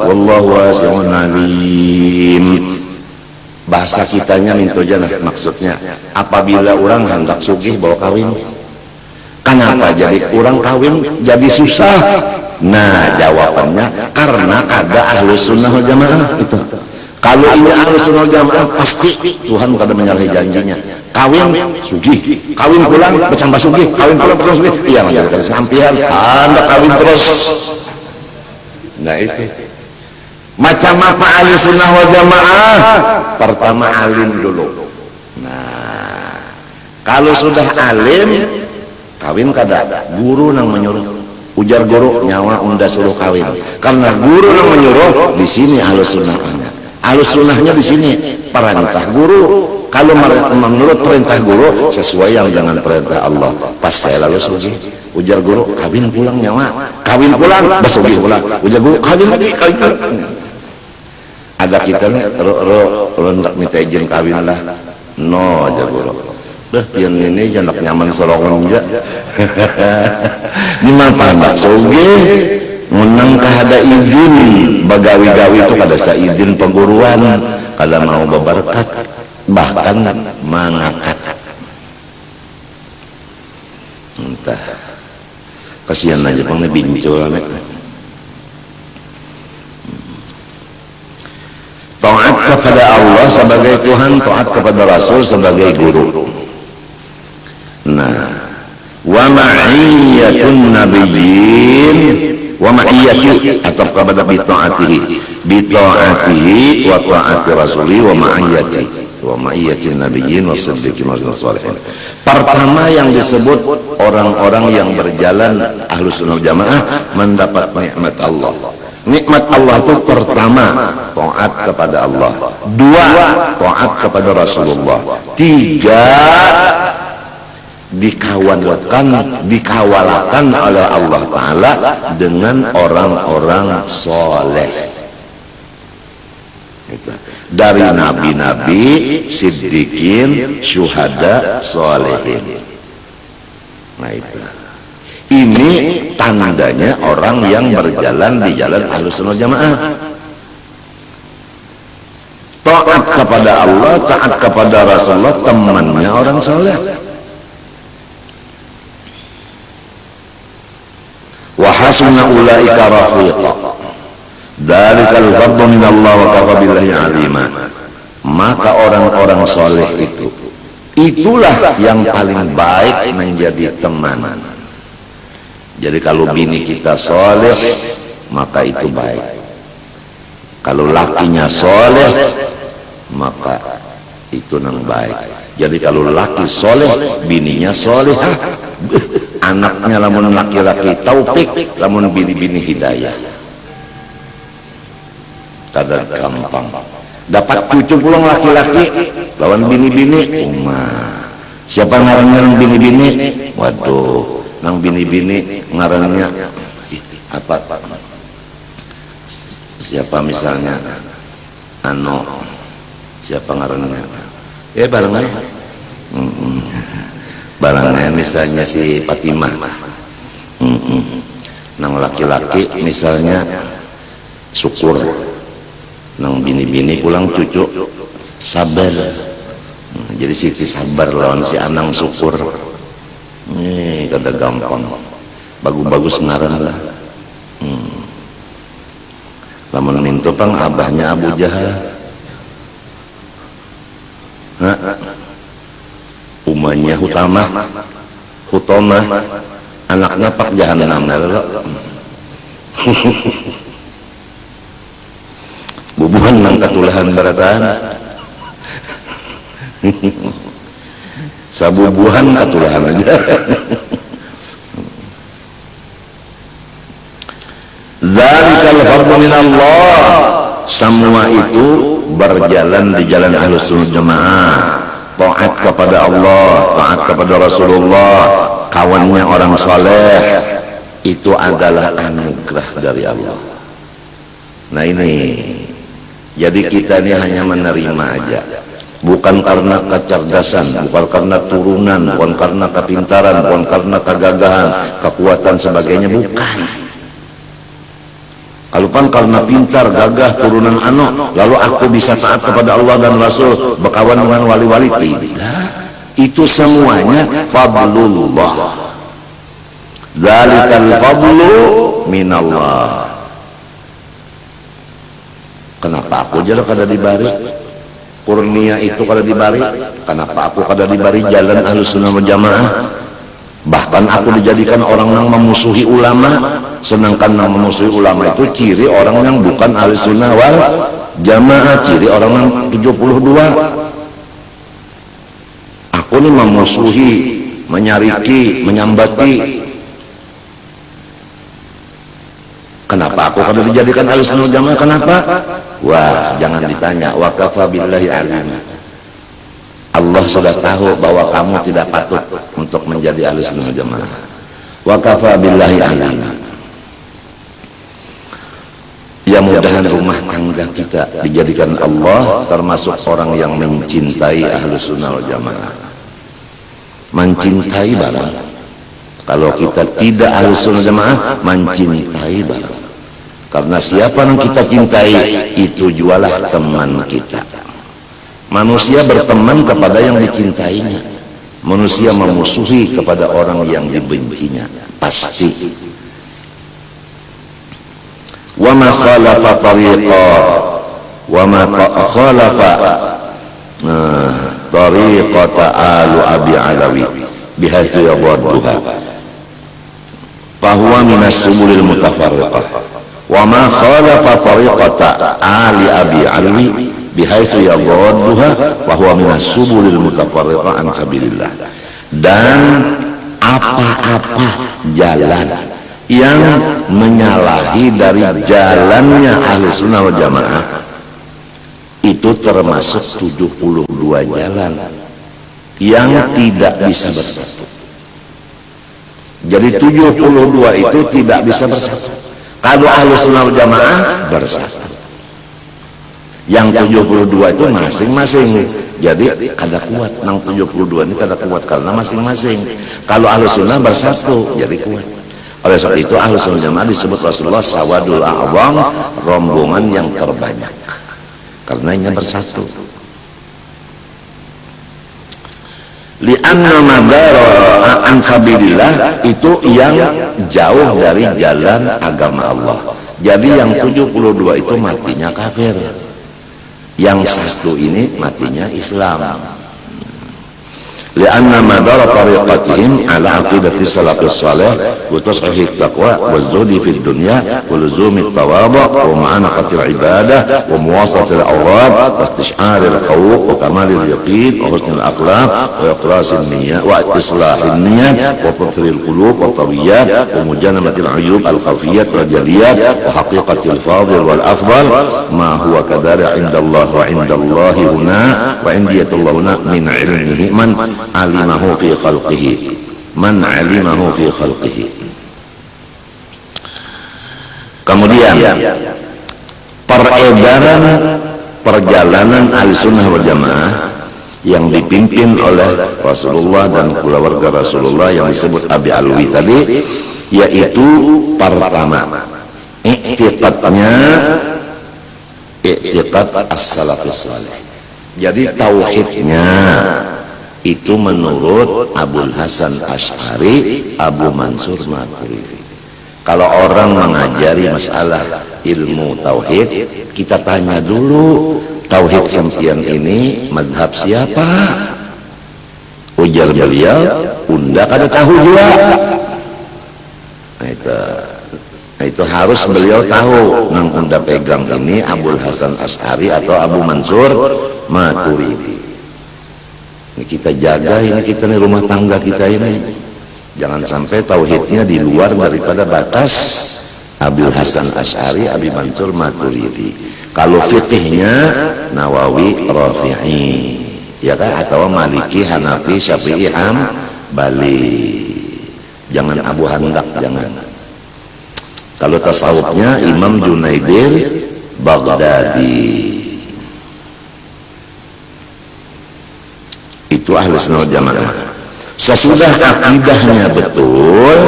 wallahu wasi'un alim. Bahasa kitanya minto jana, maksudnya apabila orang hendak sugih bawa kawin, kenapa jadi orang kawin jadi susah? Nah jawabannya karena ada Ahlus Sunnah wal Jamaah itu. Kalau ini Ahlus Sunnah wal Jamaah pasti Tuhan kada menyalahi janjinya. Kawin sugih, kawin pulang bercambah sugih, kawin pulang bercambah sugih. Iya menjalankan sampian, anda kawin terus. Nah itu macam apa ahli sunnah wal jamaah? Pertama alim dulu. Nah kalau sudah alim, kawin kada, guru nang menyuruh. Ujar guru, nyawa unda suruh kawin. Karena guru nang menyuruh, di sini ahlus sunnahnya. Ahlus sunnahnya di sini perintah guru. Kalau menurut perintah guru sesuai yang dengan perintah Allah, pas saya lalu sugih. Ujar guru, kawin pulang nyawa, kawin pulang, basugih pulang. Ujar guru, kawin lagi, kawin pulang. Ada kita nih, hendak minta izin kawin lah, no aja guru. Dah, yang ini jangan nyaman sorongan aja. Ini mana hendak sugih, menang kada izin, bagawi-gawi itu kada sa izin pengguruan, kada mau berberkat, bahkan mengangkat. Entah, kasihan aja pang bincul nek. Taat kepada Allah sebagai Tuhan, taat kepada Rasul sebagai guru. Nah, wa ma'iyyatun nabiyyin wa ma'iyyati atau kepada bitaatihi wa taati rasuli wa ma'iyyatin nabiyyin wa siddiqin wa sholihin. Pertama yang disebut orang-orang yang berjalan Ahlus Sunnah wal Jamaah mendapat nikmat Allah. Nikmat Allah itu pertama taat kepada Allah, 2 taat kepada Rasulullah, 3 dikawalakan oleh Allah Ta'ala dengan orang-orang soleh. Dari nabi-nabi, siddiqin, syuhada, solehin. Nah itu. Ini tandanya orang yang berjalan di jalan Ahlus Sunnah Jamaah. Taat kepada Allah, taat kepada Rasulullah, temannya orang soleh. Wa hasuna ulaika rafiqa. Dzalikal fadlu min Allah wa kafa billahi alima. Maka orang-orang soleh itulah yang paling baik menjadi teman. Jadi kalau bini kita soleh, maka itu baik. Kalau lakinya soleh, maka itu nang baik. Jadi kalau laki soleh, bininya soleh, anaknya lamun laki-laki taufik, lamun bini-bini hidayah. Kada gampang. Dapat cucu pulang laki-laki, lawan bini-bini, siapa ngarannya bini-bini? Waduh. Nang bini-bini ngarannya apa? Siapa misalnya siapa ngarannya Ya barangnya. Barangnya misalnya si Fatimah. Nang laki-laki misalnya syukur. Nang bini-bini pulang cucu sabar. Jadi Siti sabar lawan si Anang syukur. Nih kada gampang. Bagus-bagus ngaran lah. Lamun mintu pang abahnya Abu Jahal. Umanya Hutamah, anaknya Pak Jahannam bubuhan nang katulahan barataan sabubuhan katulahan aja. Dzalikal fadlu minallah, semua itu berjalan di jalan Ahlus Sunnah Jamaah, taat kepada Allah, taat kepada Rasulullah, kawannya orang soleh, itu adalah anugerah dari Allah. Nah ini, jadi kita ini hanya menerima aja, bukan karena kecerdasan, bukan karena turunan, bukan karena kepintaran, bukan karena kegagahan, kekuatan sebagainya, bukan. Kalau pan karena pintar, gagah, turunan lalu aku bisa taat kepada Allah dan Rasul, berkawan dengan wali-wali, tidak. Itu semuanya fadlullah. Dzalikal fadlu minallah. Kenapa aku jadi kada dibari kurnia itu, kada dibari? Kenapa aku kada dibari jalan Ahlus Sunnah wal Jamaah? Bahkan aku dijadikan orang yang memusuhi ulama, sedangkan yang memusuhi ulama itu ciri orang yang bukan Ahlus Sunnah wal Jamaah, ciri orang yang 72. Aku ini memusuhi, menyariki, menyambati. Kenapa aku kada dijadikan Ahlus Sunnah wal Jamaah? Kenapa? Wah, jangan ditanya. Wa kafa billahi alim. Allah sudah tahu bahwa kamu tidak patut untuk menjadi Ahlus Sunnah wal Jamaah. Wa kafa billahi alim. Ya mudahan rumah tangga kita dijadikan Allah termasuk orang yang mencintai Ahlus Sunnah wal Jamaah. Mencintai barang. Kalau kita tidak Ahlus Sunnah wal Jamaah, mencintai barang. Karena siapa yang kita cintai, itu jualah teman kita. Manusia berteman kepada yang dicintainya, manusia memusuhi kepada orang yang dibencinya, pasti. Wa ma khalafa tariqa wa ma khalafa tariqata alu abi alawi bihaitsu yadduha fahuwa minas subulil mutafarriqah wa ma khalafa tariqata ali abi alawi bihaitsu yadduha wa huwa minas subulil mutafarriqah an sabilillah. Dan apa-apa jalan yang menyalahi dari jalannya Ahlus Sunnah wal Jamaah itu termasuk 72 jalan yang tidak bisa bersatu. Jadi 72 itu tidak bisa bersatu. Kalau Ahlus Sunnah wal Jamaah bersatu. Yang 72 itu masing-masing. Jadi kada kuat nang 72 ini kada kuat karena masing-masing. Kalau Ahlus Sunnah bersatu jadi kuat. Oleh sebab itu Ahlus Sunnah Jamaah disebut Rasulullah sawadul a'zam, rombongan yang terbanyak. Karena ini bersatu. Li'anna madara an sabilillah, itu yang jauh dari jalan agama Allah. Jadi yang 72 itu matinya kafir. Yang satu ini matinya Islam. Lianna madara tariqatihim ala aqidati salafus salih wa tashih taqwa wa zuhdi fid dunya wa luzumi at-tawadhu wa ma'anaqati al-ibadah wa muwasat al-awrad wa istish'ar al-khawf wa kamal al-yaqin wa husn al-akhlaq wa ikhlas an-niyyah wa islah an-niyyah wa tathhir al-qulub wa tawiyat wa mujanabat al-uyub al-khafiyat wa jaliyat wa haqiqati al-fadil wal afdal ma huwa kadhalika 'inda Allah wa 'inda Allah huna wa 'indiyatullah huna min 'ilmihi man alimahu fi khalqihi, man alimahu fi khalqihi. Kemudian peredaran perjalanan Ahlussunnah wal Jamaah yang dipimpin oleh Rasulullah dan keluarga Rasulullah yang disebut Abi Alwi tadi, yaitu pertama i'tiqadnya i'tiqad as-salafus salih. Jadi tauhidnya itu menurut Abul Hasan Asy'ari, Abu Mansur Maturidi. Kalau orang mengajari masalah ilmu tauhid, kita tanya dulu, tauhid sampian ini madhab siapa? Ujar beliau, unda kada tahu juga. Nah itu harus beliau tahu. Nang unda pegang ini Abul Hasan Asy'ari atau Abu Mansur Maturidi. Ini kita jaga, ini kita nih rumah tangga kita ini. Jangan sampai tauhidnya di luar daripada batas Abul Hasan Asy'ari, Abi Mansur Maturidi. Kalau fikihnya Nawawi, Rafi'i, ya kan, atau Maliki, Hanafi, Syafi'i, Hambali. Jangan Abu Handak, jangan. Kalau tasawufnya Imam Junaidil Baghdadi. Itu ahli sunnah jamaah. Sesudah akidahnya betul,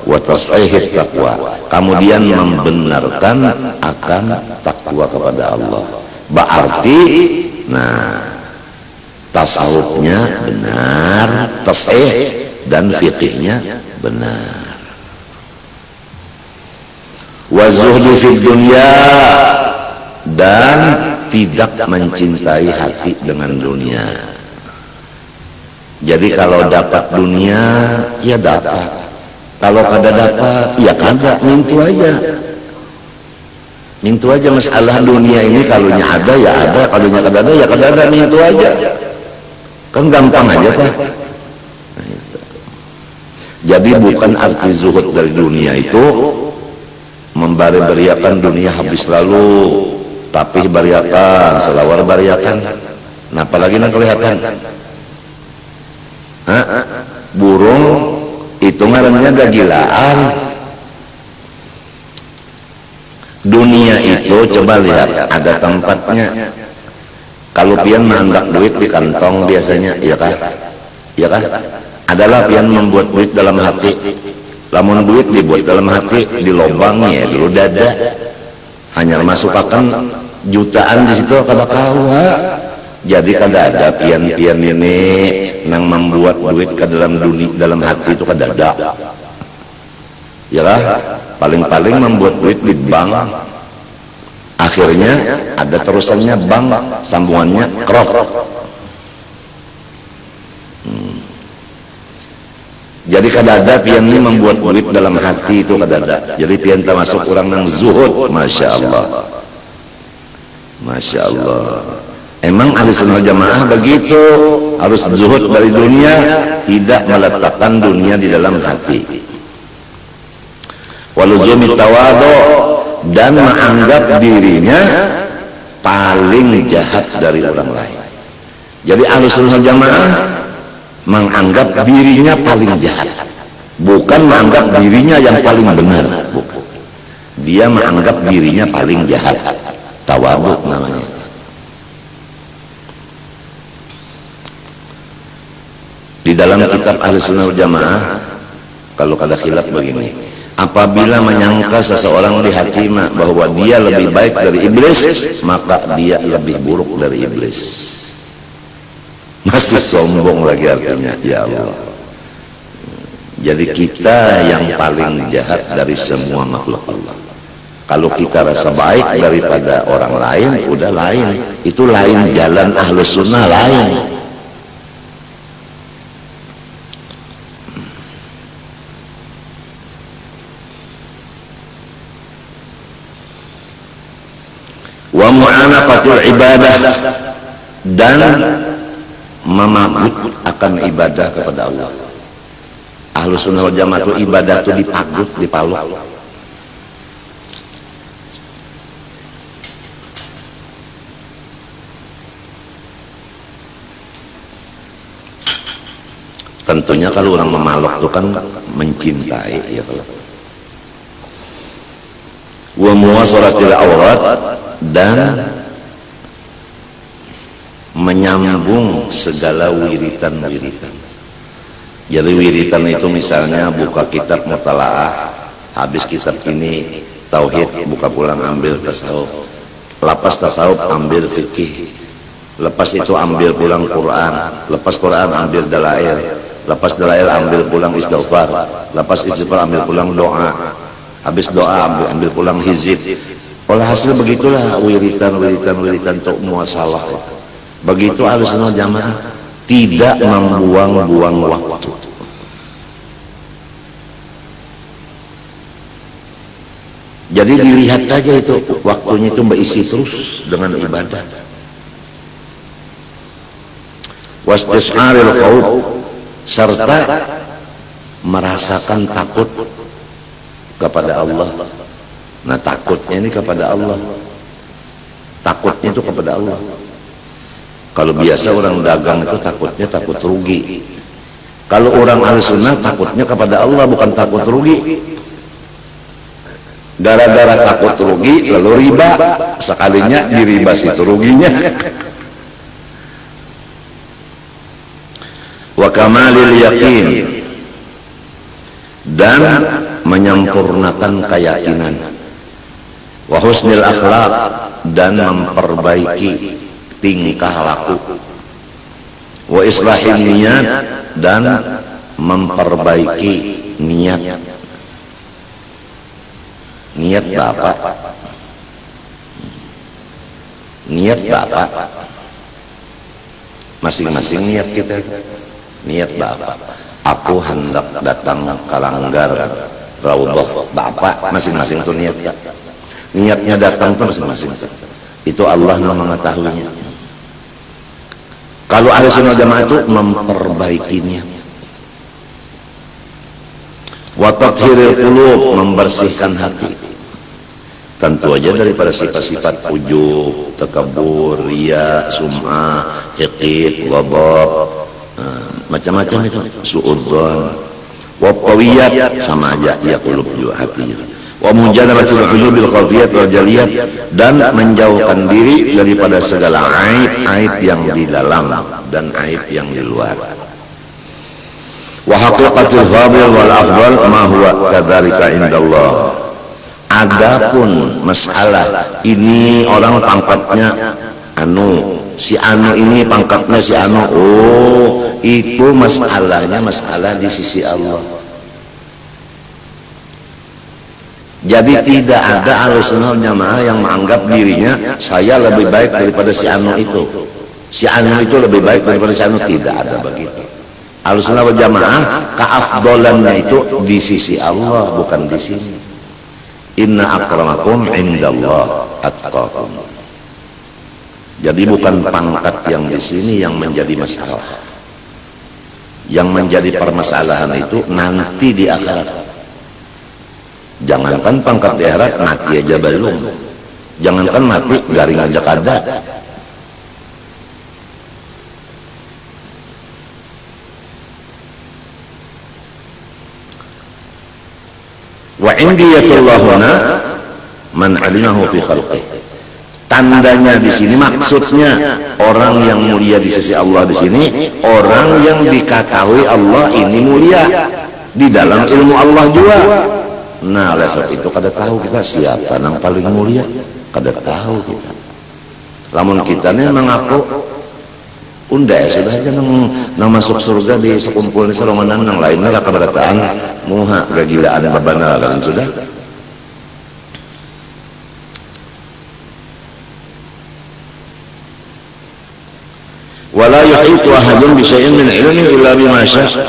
wa tasahih taqwa, kemudian membenarkan akan takwa kepada Allah. Berarti tasawufnya benar, tasahih dan fikihnya benar. Wa zuhdu fid dunya, dan tidak mencintai hati dengan dunia. Jadi kalau dapat dunia, ya dapat. Kalau kada dapat, ya kagak, mintu aja. Mintu aja masalah dunia ini, kalunya ada ya ada, kalunya kada ada ya kada ada, mintu aja. Kan gampang aja Pak. Nah, itu. Jadi bukan arti zuhud dari dunia itu membari-bariakan dunia habis lalu, tapih bariakan, selawar bariakan. Nah apalagi yang kelihatan. Burung itu ngarannya gagilaan. Dunia itu coba lihat, ada tempatnya. Kalau pian mandak duit di kantong biasanya, ya kan? Ya kan? Adalah pian membuat duit dalam hati. Lamun duit dibuat dalam hati, di lubangnya dulu dada. Hanya masukkan jutaan di situ kada kawa. Jadi kada ada pian-pian ini nang membuat duit ke dalam dunia, dalam hati itu kada ada. Ya lah, paling-paling membuat duit di bank. Akhirnya ada terusannya bank, sambungannya krok. Jadi kada ada pian ini membuat duit dalam hati itu kada ada. Jadi pian termasuk orang nang zuhud, masya Allah, masya Allah. Emang ahli sunnah jamaah begitu, harus zuhud dari dunia, tidak meletakkan dunia di dalam hati. Waluzumi tawadu, dan menganggap dirinya paling jahat dari orang lain. Jadi ahli sunnah jamaah menganggap dirinya paling jahat, bukan menganggap dirinya yang paling benar, bukan. Dia menganggap dirinya paling jahat. Tawadu namanya. Di dalam kitab Ahli Sunnah Jamaah, kalau kada khilaf begini, apabila menyangka seseorang di hati bahwa dia lebih baik dari iblis, maka dia lebih buruk dari iblis. Masih sombong lagi artinya, ya Allah. Jadi kita yang paling jahat dari semua makhluk Allah. Kalau kita rasa baik daripada orang lain, udah lain. Itu lain jalan Ahlus Sunnah, lain. Wa mu'anaqatul ibadah, dan memagut akan ibadah kepada Allah. Ahlus Sunnah wal Jamaah itu ibadah itu dipagut, dipaluk. Tentunya kalau orang memaluk itu kan mencintai, ya kalau. Wa muwasalatil aurat, dan menyambung segala wiritan-wiritan. Jadi wiritan itu misalnya buka kitab mutalaah, habis kitab ini tauhid, buka pulang ambil tasawuf, lepas tasawuf ambil fikih, lepas itu ambil pulang Quran, lepas Quran ambil dalail, lepas dalail ambil pulang istighfar, lepas istighfar ambil pulang doa, habis doa ambil pulang hizib. Oleh hasil begitulah wiritan untuk muasalah. Begitu Ahlussunnah Jamaah tidak membuang-buang waktu. Jadi dilihat aja itu waktunya itu berisi terus dengan ibadah. Wastis'aril khauf, serta merasakan takut kepada Allah. Nah, takutnya ini kepada Allah. Takutnya itu kepada Allah. Kalau biasa orang dagang itu takutnya takut rugi. Kalau orang Ahlussunnah takutnya kepada Allah, bukan takut rugi. Gara-gara takut rugi lalu riba, sekalinya diribas itu ruginya. Wa kamalil yakin, dan menyempurnakan keyakinan. Wa husnil akhlaq, dan memperbaiki tingkah laku. Wa islahin niat, dan memperbaiki niat. Niat Bapak, niat Bapak, masing-masing niat kita. Niat Bapak, aku hendak datang ke Langgar Raudhah Bapak, masing-masing itu niat. Niatnya datang itu masing-masing. Itu Allah yang mengetahuinya. Kalau Ahlussunnah Jamaah itu memperbaiki niat. Wa tathhiril qulub, membersihkan hati. Tentu aja daripada sifat-sifat ujub, takabur, riya, sum'ah, hiqid, ghadab, macam-macam itu, su'udzon, wa qawiyat, sama aja ya qulub juga hatinya. Wa mujanabatul hujubil khafiyat wal jaliyat, dan menjauhkan diri daripada segala aib yang di dalam dan aib yang di luar. Wa haqiqatul fadil wal afdal ma huwa kadzalika indallah. Adapun masalah ini orang pangkatnya si anu ini pangkatnya si anu, oh itu masalahnya masalah di sisi Allah. Jadi tidak ada Ahlussunnah Jamaah yang menganggap dirinya saya lebih baik daripada si anu itu. Si anu itu lebih baik daripada si anu, tidak ada begitu. Ahlussunnah wal Jamaah keafdalannya itu di sisi Allah, bukan di sini. Inna akramakum indallah atqakum. Jadi bukan pangkat yang di sini yang menjadi masalah. Yang menjadi permasalahan itu nanti di akhirat. Jangankan pangkat di akhirat, mati aja belum. Jangankan mati, garing aja kada. Wa indiyatullahuna man alimahu fi khalqih. Tandanya di sini, maksudnya orang yang mulia di sisi Allah di sini, orang yang diketahui Allah ini mulia di dalam ilmu Allah juga. Nah, oleh sebab itu kada tahu kita siapa yang paling mulia, kada tahu kita. Lamun kita nih mengaku unda sudah aja nang masuk surga di sekumpul di Ramadan, yang lainnya lah keberatan muha kegilaan babana kan sudah. Wala yuhitu ahadun bi syai'in min ilmi illa bima syaa.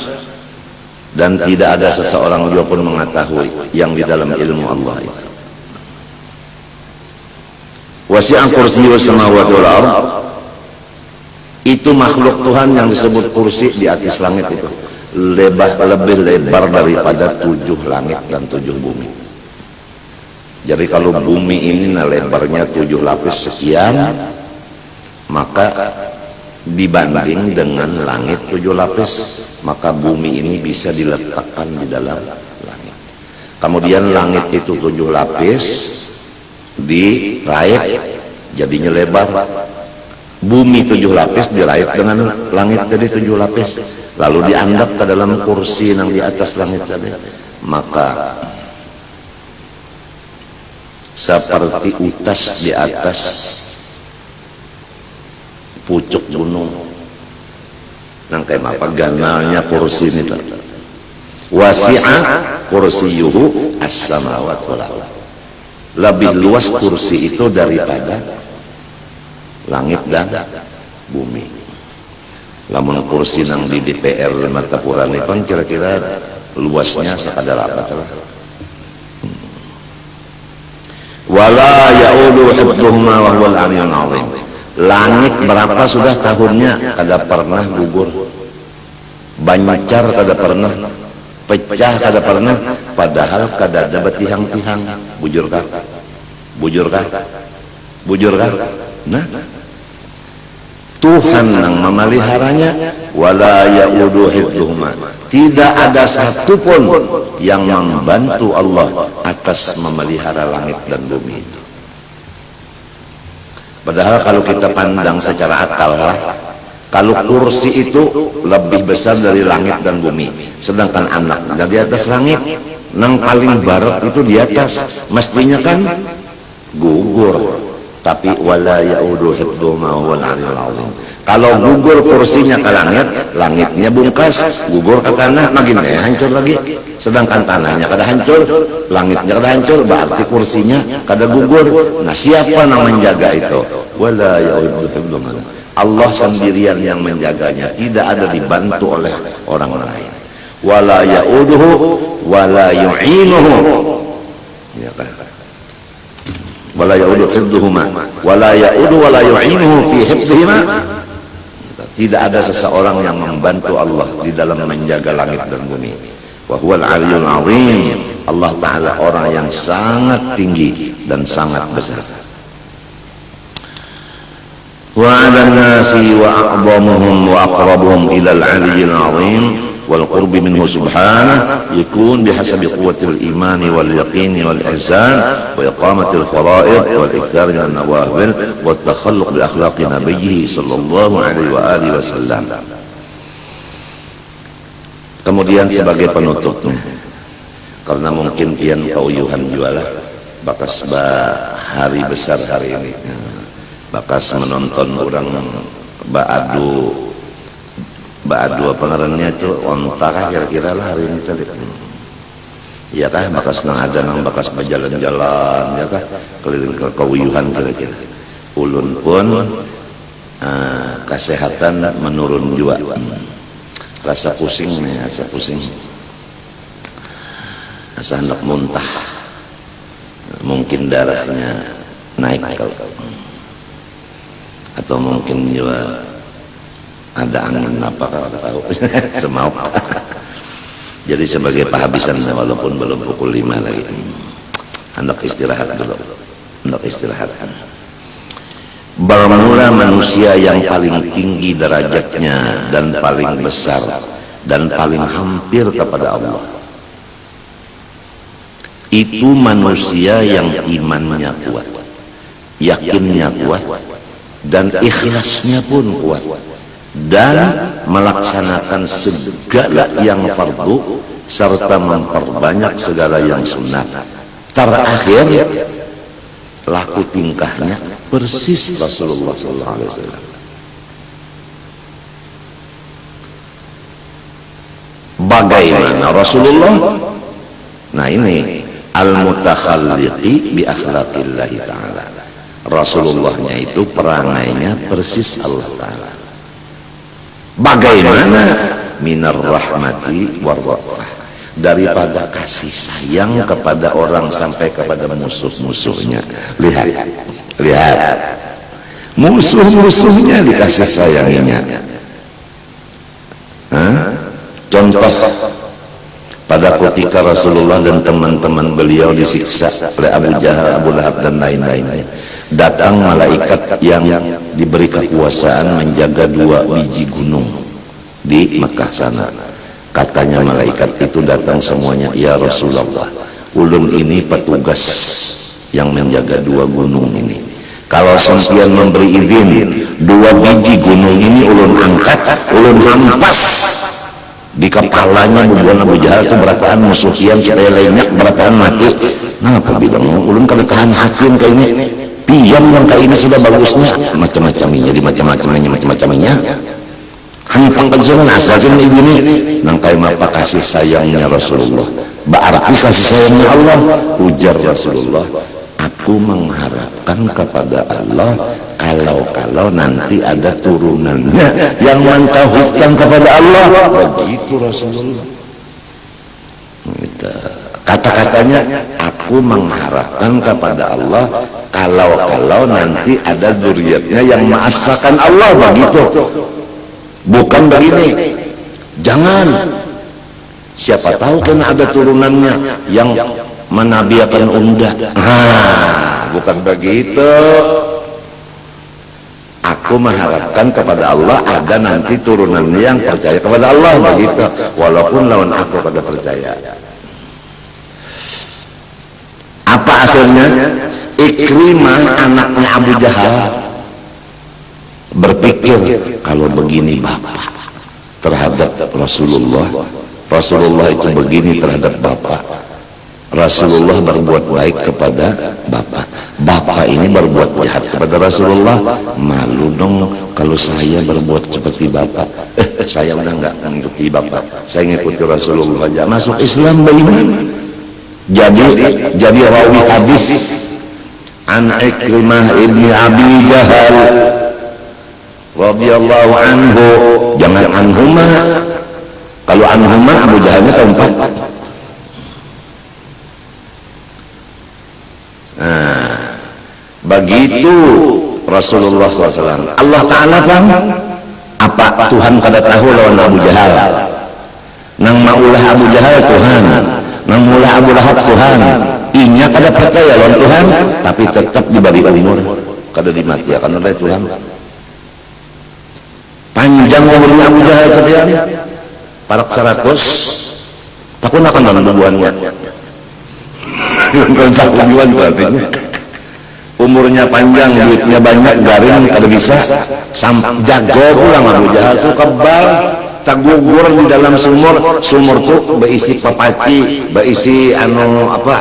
Dan tidak ada seseorang juga pun mengetahui yang di dalam ilmu Allah itu. Wasi'a kursiyyus samawati wal ardh, itu makhluk Tuhan yang disebut kursi di atas langit itu lebih lebar daripada 7 langit dan 7 bumi. Jadi kalau bumi ini lebarnya 7 lapis sekian, maka dibanding dengan langit 7 lapis, maka bumi ini bisa diletakkan di dalam langit. Kemudian langit itu 7 lapis diraih jadinya lebar. Bumi 7 lapis dirait dengan langit tadi 7 lapis, lalu dianggap ke dalam kursi yang di atas langit tadi, maka seperti utas di atas pucuk gunung nang kayak apa ganalnya kursi ini tadi. Wasi'a kursiyuhu as-samawat wal ardh. Lebih luas kursi itu daripada langit dan bumi. Lamun kursi nang di DPR Matapura ini pun kira-kira luasnya sekadar apa telah. Wala ya'udu hifdhuhuma wa huwal 'aliyyul 'azim. Langit berapa sudah tahunnya kada pernah gugur, bancar kada pernah, pecah kada pernah, padahal kada ada betihang-tihang. Bujurkah? Bujurkah? Bujurkah? Nah, Tuhan yang memeliharanya, wala ya'udu hifdhuhuma. Tidak ada satupun yang membantu Allah atas memelihara langit dan bumi itu. Padahal kalau kita pandang secara akal lah, kalau kursi itu lebih besar dari langit dan bumi, sedangkan anak di atas langit, nang paling barat itu di atas, mestinya kan gugur. Tapi wala ya'udu hifdhuhuma wal 'aliyyul 'azim. Kalau gugur kursinya ke langit, langitnya bungkas, gugur ke tanah, makin hancur lagi. Sedangkan tanahnya kada hancur, langitnya kada hancur, berarti kursinya kada gugur. Nah, siapa yang menjaga itu? Wala ya'udu hifdhuhuma. Allah sendirian yang menjaganya, tidak ada dibantu oleh orang lain. Wala ya'uduhu wala yu'inuhu. Ya kan? Wala ya'udu hifdhuhuma wala ya'udu wala yu'inuhu fi hifdhihima. Tidak ada seseorang yang membantu Allah di dalam menjaga langit dan bumi. Wa huwal 'aliyyul 'azim. Allah Ta'ala orang yang sangat tinggi dan sangat besar. Wa 'alan nasi wa a'dhamuhum wa aqrabuhum ila al-'aliyyil 'azim wal qurbi minhu subhanahu yakun bihasabi quwwatil imani wal yaqini wal ihsan wa iqamatil fara'id wal ikthar min an-nawafil wa takhalluq bi akhlaqi nabiyhi sallallahu alaihi wa alihi wasallam. Kemudian sebagai penutupnya, karena mungkin kian kauyuhan jualah bakas hari besar hari ini, bakas menonton orang Ba'adu apa ngarannya itu onta kah kira-kira lah hari ini tadi. Iya kah, bakas nang ada nang bakas berjalan-jalan ya kah keliling ke kauyuhan kira-kira. Ulun pun kesehatan menurun juga. Rasa pusing nih, rasa pusing. Rasa hendak muntah. Mungkin darahnya naik atau mungkin juga ada angin apa kalau tahu semau. Jadi sebagai penghabisan walaupun belum pukul 5 lagi, hendak istirahat dulu, hendak istirahat. Bermula manusia yang paling tinggi derajatnya dan paling besar dan paling hampir kepada Allah, itu manusia yang imannya kuat, yakinnya kuat, dan ikhlasnya pun kuat, dan melaksanakan segala yang fardu serta memperbanyak segala yang sunat. Terakhir laku tingkahnya persis Rasulullah SAW. Bagaimana Rasulullah? Nah ini al-mutakhalliqi bi akhlaqillahi ta'ala. Rasulullahnya itu perangainya persis Allah Ta'ala. Bagaimana minar rahmati warrafah, daripada kasih sayang kepada orang sampai kepada musuh-musuhnya. Lihat musuh-musuhnya dikasih sayanginya. Contoh pada ketika Rasulullah dan teman-teman beliau disiksa oleh Abu Jahal, Abu Lahab dan lain-lain, datang malaikat yang diberi kekuasaan menjaga 2 biji gunung di Mekah sana. Katanya malaikat itu datang semuanya, ya Rasulullah, ulun ini petugas yang menjaga 2 gunung ini. Kalau sampeyan memberi izin dua biji gunung ini ulun angkat, ulun hampas di kepalanya bubuhan Abu Jahal itu berataan musuhian supaya lenyap berataan mati. Nah apa bilang ulun kalau tahan hakim kayak ini piam yang kayak ini sudah bagusnya macam-macamnya di macam-macamnya hantang kejuran asalkan ini nang kayak apa kasih sayangnya Rasulullah berarti kasih sayangnya Allah. Ujar Rasulullah, aku mengharapkan kepada Allah kalau nanti ada turunannya yang mentauhidkan kepada Allah. Begitu Rasulullah. Kata-katanya, aku mengharapkan kepada Allah kalau nanti ada zuriatnya yang ma'asakan Allah. Begitu. Bukan begini, jangan, siapa tahu kan ada turunannya yang menabiakan undah. Bukan begitu. Aku mengharapkan kepada Allah ada nanti turunannya yang percaya kepada Allah. Begitu. Walaupun lawan aku pada percaya. Apa asalnya? Ikrimah anaknya Abu Jahal berpikir, kalau begini bapak terhadap Rasulullah itu begini terhadap bapak, Rasulullah berbuat baik kepada bapak ini berbuat jahat kepada Rasulullah, malu dong kalau saya berbuat seperti bapak. Saya udah nggak mengikuti bapak, saya ngikuti Rasulullah aja, masuk Islam beriman. Jadi rawi hadis an Ikrimah ibni Abi Jahal radhiyallahu anhu, jangan anhuma. Kalau anhuma Abu Jahalnya keempat. Begitu Rasulullah SAW. Allah Ta'ala bang, apa Tuhan kada tahu lawan Abu Jahal? Nang maulah Abu Jahal Tuhan, nang maulah Abu Lahab Tuhan. Inya kada percaya lawan Tuhan, tapi tetap diberi umur, kada dimatiakan oleh Tuhan. Panjang umurnya Abu Jahal kebian parak 100 takun akan dalam bubuannya bubuan artinya umurnya panjang, duitnya banyak, garing kada bisa sampai jago pulang. Abu Jahal tuh kebal, tagugur di dalam sumur tuh berisi papaci, berisi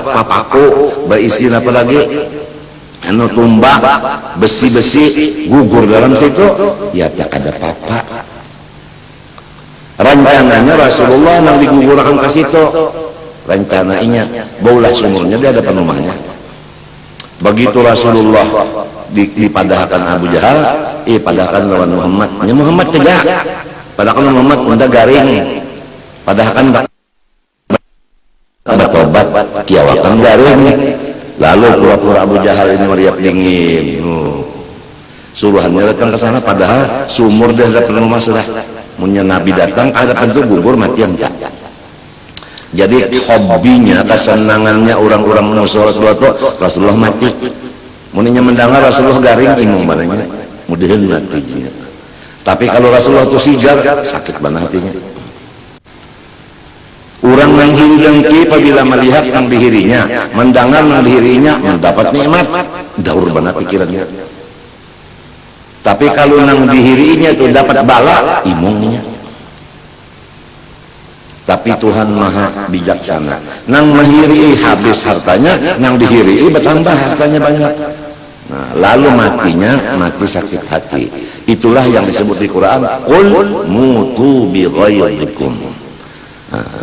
papaku, berisi apa lagi tumbak, besi-besi gugur dalam situ, ya tak ada apa-apa. Rencananya Rasulullah nang digugurkan ke situ, rencananya baulah sumurnya dia ada rumahnya. Begitu Rasulullah dipadahkan Abu Jahal, padahkan lawan Muhammad. Muhammad tegak, padahkan Muhammad udah garing, padahkan bertobat, kiawakan garing. Lalu pura-pura Abu Jahal ini meriap dingin. Suruhannya datang ke sana, padahal sumur dia ada rumah sudah. Munya Nabi datang, ada pintu gugur matian tak. Jadi hobinya, kesenangannya orang-orang musuh Rasulullah itu Rasulullah mati. Muninya mendengar Rasulullah garing, imum bananya, mudahan matinya. Tapi kalau Rasulullah itu sigar, sakit banget hatinya. Orang yang dengki apabila melihat yang dihirinya, mendengar yang dihirinya, mendapat nikmat, daur banget pikirannya. Tapi kalau yang dihirinya itu dapat bala, imungnya. Tapi Tuhan maha bijaksana. Nang menghiri habis hartanya, nang dihiri bertambah hartanya banyak. Nah, lalu mati sakit hati. Itulah yang disebut di Quran, qul mutu bi ghairikum.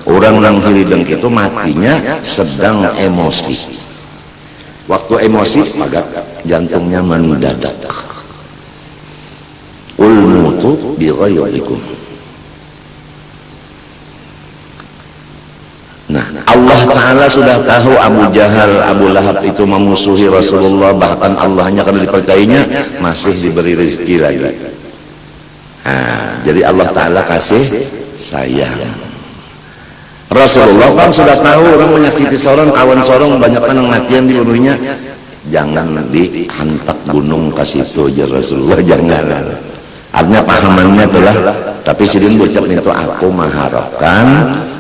Orang hiri dengki itu matinya sedang emosi. Waktu emosi maka jantungnya mendadak. Qul mutu bi ghairikum. Nah, Allah Ta'ala sudah tahu Abu Jahal, Abu Lahab itu memusuhi Rasulullah, bahkan Allahnya kalau dipercayainya masih diberi rezeki lagi. Jadi Allah Ta'ala kasih sayang. Rasulullah kan sudah tahu orang menyakiti seorang, kawan seorang banyak yang matian di bunuhnya, jangan dihantak gunung kasih itu aja Rasulullah, jangan. Artinya pahamannya itulah, tapi sidin ucap itu aku mengharapkan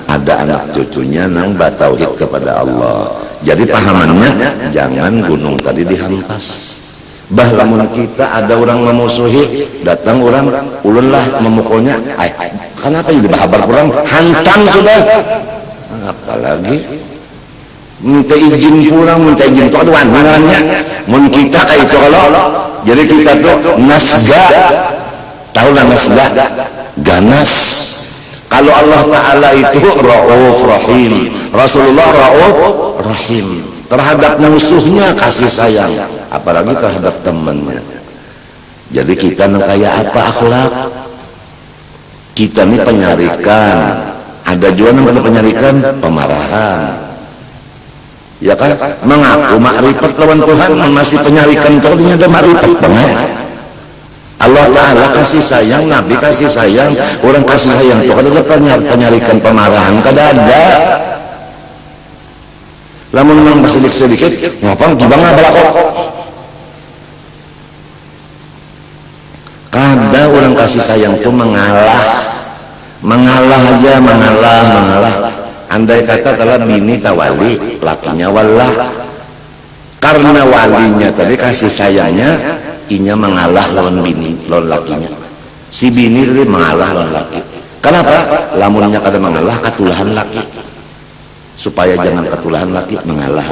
ada anak cucunya nang batauhid kepada Allah. Jadi pahamannya jangan gunung tadi dihampas. Bah lamun kita ada orang memusuhi, datang orang ulunlah memukulnya, kenapa jadi bahabar kurang hantam sudah, apalagi minta izin pulang, minta izin itu ada wangiannya. Mun kita kayak itu kalau jadi kita tuh nasga, tahu lah nasga, ganas. Kalau Allah Ta'ala itu Rauf Rahim, Rasulullah Rauf Rahim, terhadap musuhnya kasih sayang, apalagi terhadap temannya. Jadi kita kayak apa akhlak kita ini penyarikan, ada juga namanya penyarikan pemarahan, ya kan, mengaku makrifat lawan Tuhan masih penyarikan, kalau dia ada makrifat banget. Allah Ta'ala kasih sayang, Nabi kasih sayang, orang kasih sayang Tuhan ada penyarikan pemarahan, kada ada. Lamun memang sedikit ngapang tibang balakok, kada orang kasih sayang itu mengalah aja, mengalah. Andai kata kalau bini tawali, lakinya wallah, karena walinya tadi kasih sayangnya, inya mengalah lawan bini, lawan lakinya. Si bini tadi mengalah lawan laki. Kenapa? Lamunnya kada mengalah katulahan laki. Supaya jangan ketulahan laki, mengalah.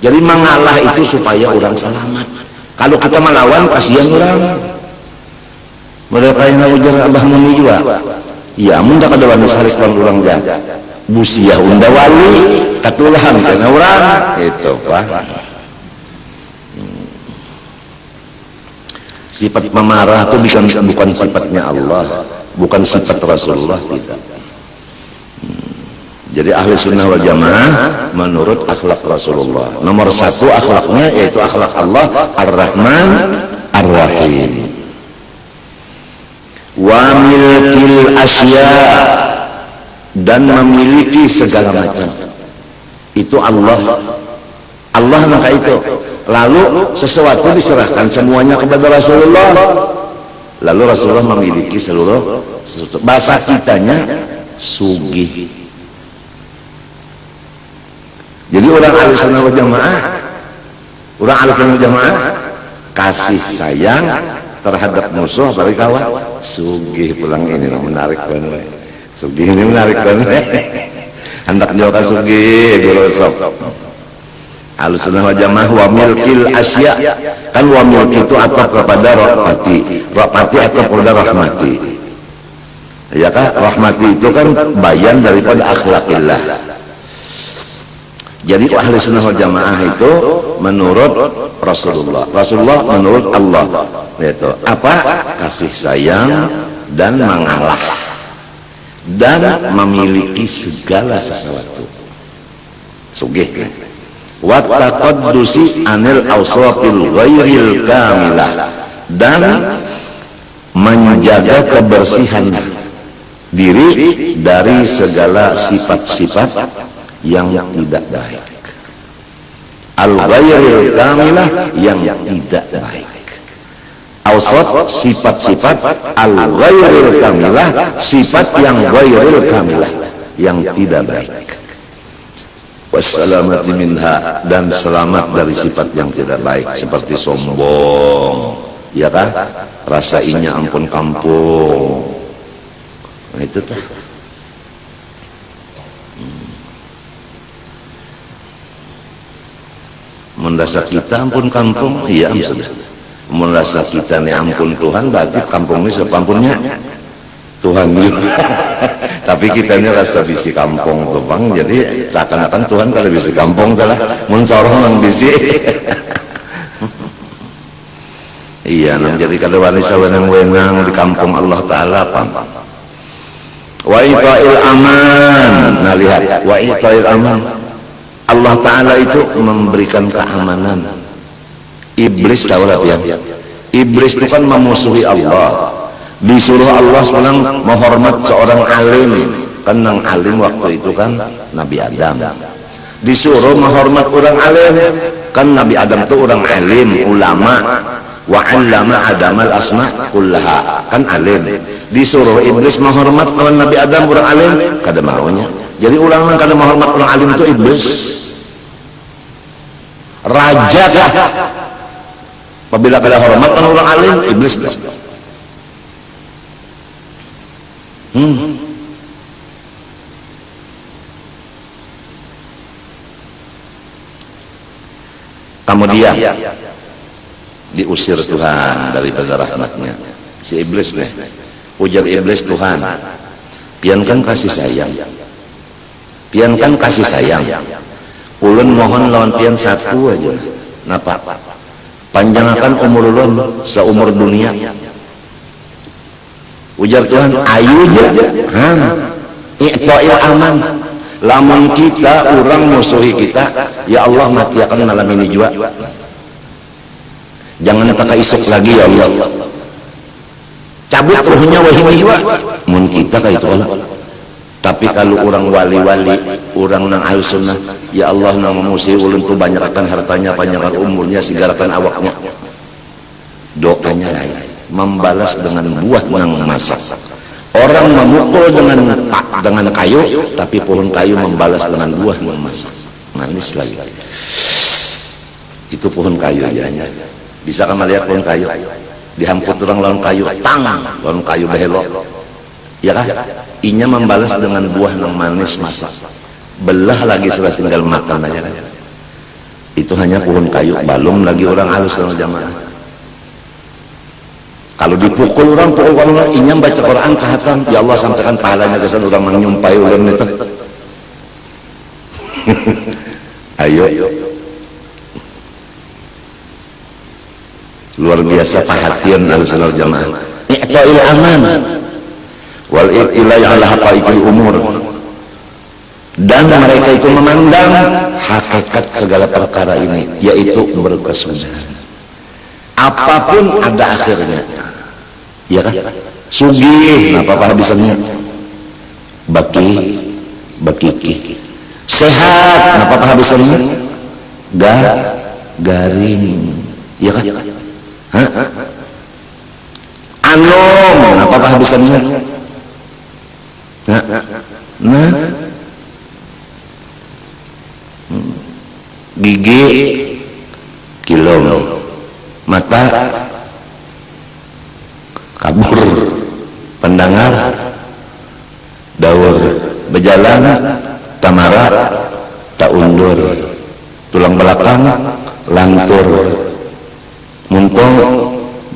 Jadi mengalah itu supaya orang selamat. Kalau kita melawan, kasihan orang. Mereka yang ujar Abah Muni juga. Ya, munda kada wani sarik orang jaga. Busiah unda wali katulahan karena orang itu Pak. Sifat pemarah itu bukan sifatnya Allah, bukan sifat Rasulullah, tidak. Jadi ahli sunnah wal jamaah menurut akhlak Rasulullah. Nomor satu akhlaknya yaitu akhlak Allah Ar-Rahman Ar-Rahim. Wa milkil asya, dan memiliki segala macam. Itu Allah maka itu. Lalu sesuatu diserahkan semuanya kepada Rasulullah. Lalu Rasulullah memiliki seluruh sesuatu. Bahasa kitanya sugih. Jadi orang ahlussunnah wal jamaah, kasih sayang terhadap musuh bagi kawan. Sugih pulang ini menarik banget. Sugih ini menarik banget. Hendak juga sugih dulu sob. Ahlussunnah wal jamaah wa milkil asya, kan wa milk itu atau kepada rahmati atau kepada rahmati, ya kan? Rahmati itu kan bayan daripada akhlakillah. Jadi ahlussunnah wal jamaah itu menurut Rasulullah menurut Allah, yaitu apa? Kasih sayang dan mengalah dan memiliki segala sesuatu. Sugih wa taqaddusi anil awsafil ghairil kamilah, dan menjaga kebersihan diri dari segala sifat-sifat yang tidak baik. Al-ghairil kamilah, yang tidak baik. Awsaf sifat-sifat al-ghairil kamilah, sifat yang ghairil kamilah, yang tidak baik. Wassalamati minha, dan selamat dari sifat yang tidak baik, seperti sombong, ya kan? Rasa inya ampun kampung. Nah itu tuh. Mendasa kita ampun kampung, iya sudah. Mendasa kita nih ampun Tuhan, berarti kampung ini sepampunnya Tuhan juga. Tapi kita ini rasa bisi kampung tuh bang, jadi seakan-akan Tuhan kalau bisi kampung telah mencorong nang bisi. Iya, nang jadi kalau wanita wenang-wenang di kampung Allah Taala apa? Wa ita'il aman. Nah lihat, wa ita'il aman. Allah Ta'ala itu memberikan keamanan. Iblis tahu lah ya. Iblis itu kan memusuhi Allah. Disuruh Allah sekarang menghormat seorang alim. Kan yang alim waktu itu kan Nabi Adam. Disuruh menghormat orang alim. Kan Nabi Adam itu orang alim, ulama. Wa 'allama Adamal asma kullaha. Kan alim. Disuruh iblis menghormat orang Nabi Adam, orang alim, kada maunya. Jadi orang yang kada menghormat orang alim itu iblis. Raja kah? Apabila kada hormat kan orang alim, iblis dah. Kemudian diusir Tuhan daripada rahmatnya. Si iblis nih, ujar iblis Tuhan, piankan kasih sayang, piankan kasih sayang. Ulun mohon lawan pian satu aja. Napa? Panjangkan umur ulun seumur dunia. Ujar Tuhan, ayu aja. Iqta'il aman. Lamun kita orang musuhi kita, ya Allah matiakan malam ini juga. Jangan taka isuk lagi ya Allah. Cabut ruhnya wahini juga. Mun kita kayak itu Allah. Tapi kalau orang wali-wali, orang nang ahli sunnah, ya Allah nang memusuhi ulun tu banyakkan hartanya, panjangkan umurnya, sigarakan awaknya. Doanya membalas dengan buah nang masak. Orang memukul dengan kayu, tapi pohon kayu membalas dengan buah yang masak, manis lagi. Itu pohon kayu aja. Bisa kamu lihat pohon kayu? Dihamput orang lawan kayu, tangan lawan kayu behelo. Ya kan? Inya membalas dengan buah yang manis masak. Belah lagi sudah tinggal makan aja. Itu hanya pohon kayu, belum lagi orang halus dalam jamaah. Kalau dipukul orang, inya baca Quran sahatan, ya Allah sampaikan pahalanya kesan orang menyumpai ulun itu. Ayo. Luar biasa perhatian al-sunnah jamaah. Iqta'il aman wal iqtilai ala haqaiqil umur. Dan mereka itu memandang hakikat segala perkara ini, yaitu berkesudahan. Apapun ada akhirnya. Ya kan? Sugih, apa habisannya? Bakiki. Sehat, apa habisannya? Garing. Ya kan? Anom, apa habisannya? Gigi kilo, mata kabur, pendengar daur, berjalan tamara tak undur, tulang belakang lantur, muntung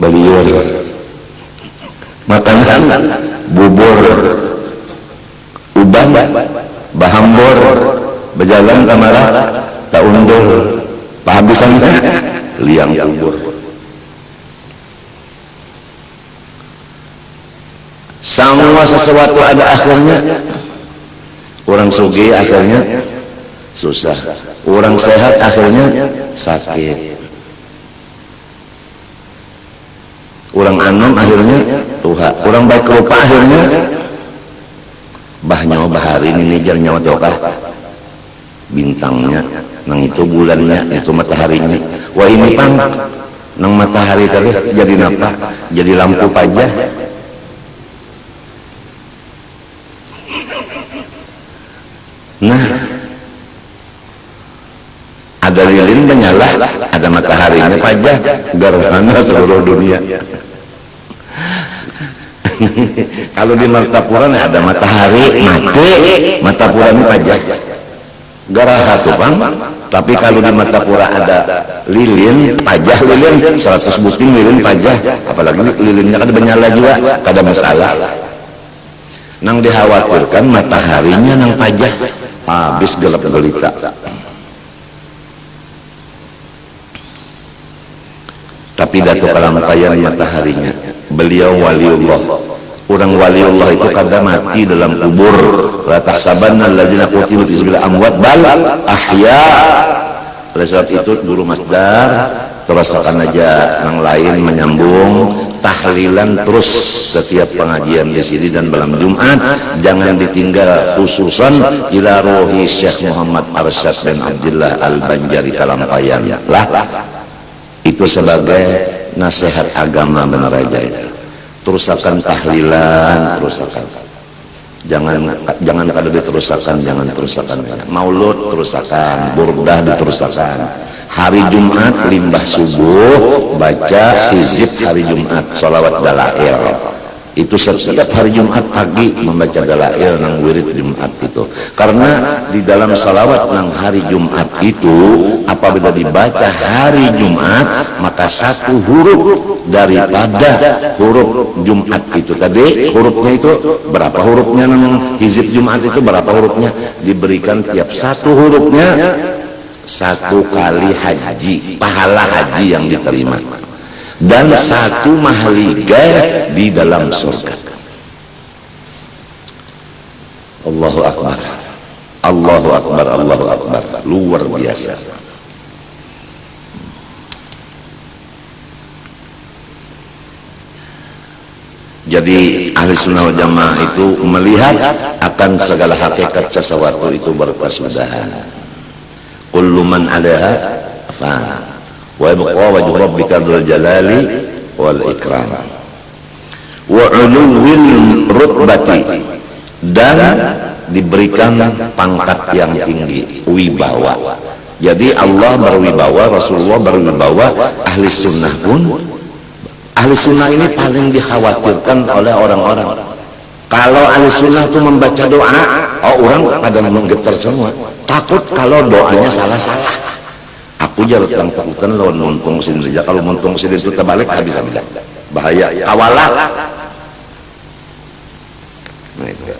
beliur, makanan bubur, uban bahambor, berjalan tamara tak undur, pahabisannya liang kubur. Semua sesuatu ada akhirnya. Orang sugih akhirnya susah, orang sehat akhirnya sakit, orang anom akhirnya tuha, orang baik rupa akhirnya bahnya bahari ini jar nyawa tokah bintangnya, nang itu bulannya, itu mataharinya. Wah ini pang nang matahari tadi jadi napa? Jadi lampu pajah. Nah, ada lilin menyala, ada mataharinya pajah, gerhana seluruh dunia. Kalau di Martapura ada matahari mati, Martapura ini pajah, garaha tuh bang. Tapi kalau di Martapura ada lilin, pajah lilin, 100 buting lilin pajah, apalagi lilinnya kada menyala juga, kada masalah. Nang dikhawatirkan mataharinya nang pajah, habis gelap gelita. Tapi datu kalampayan mataharinya. Beliau waliullah. Orang waliullah itu kada mati dalam kubur. La tahsabanna allazina qutilu fi sabilillah amwat bal ahya. Oleh sebab itu guru masdar terasakan aja yang lain menyambung tahlilan terus setiap pengajian di sini dan malam Jumat, jangan ditinggal khususan ila rohi Syekh Muhammad Arsyad bin Abdullah Al-Banjari Kalampayan lah. Itu sebagai nasihat agama benar aja itu. Terusakan tahlilan, terusakan. Jangan kada diterusakan, jangan terusakan. Maulud terusakan, burdah diterusakan. Hari Jumat limbah subuh baca hizib hari Jumat, sholawat dalail. Itu setiap hari Jumat pagi membaca dalail nang wirid Jumat itu. Karena di dalam salawat nang hari Jumat itu apabila dibaca hari Jumat maka satu huruf daripada huruf Jumat itu tadi, hurufnya itu berapa hurufnya nang hizib Jumat itu berapa hurufnya, diberikan tiap satu hurufnya satu kali haji, pahala haji yang diterima, dan satu mahligai di dalam surga. Allahu Akbar, Allahu Akbar, Allahu Akbar, luar biasa. Jadi ahli sunnah wal jamaah itu melihat akan segala hakikat sesuatu itu berkesudahan. Kullu man 'alaiha fan wa yabqa wajhu rabbika dzul jalali wal ikram wa 'uluwil rutbati, dan diberikan pangkat yang tinggi, wibawa. Jadi Allah berwibawa, Rasulullah berwibawa, ahli sunnah pun. Ahli sunnah ini paling dikhawatirkan oleh orang-orang. Kalau ahli sunnah itu membaca doa, orang pada menggetar semua, takut kalau doanya salah-salah. Aku jalan takutan lawan muntung sini saja. Kalau muntung sini itu terbalik habis-habisan, bahaya. Kawalah. Nah, itu.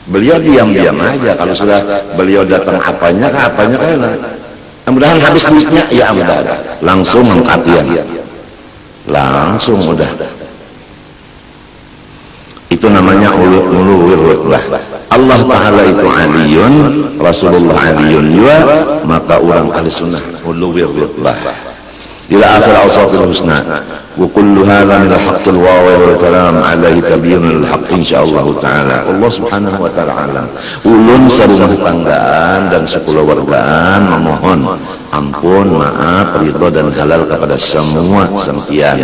Beliau diam-diam aja. Kalau sudah beliau datang apanya kan. Mudah-mudahan habis-habisnya ya mudah-mudahan langsung mengkatian. Langsung mudah. Itu namanya uluwir rutbah. Allah Ta'ala itu aliyun, Rasulullah aliyun juga, maka orang ahli sunnah uluwir rutbah ila akhir awsafil husna. Wa kullu hadha min al-haqqil wawil wal kalam alaihi tabyinul haqq insyaallah ta'ala. Allah subhanahu wa ta'ala alam. Ulun serumah tanggaan dan sekeluargaan memohon ampun, maaf, ridho dan halal kepada semua sempian.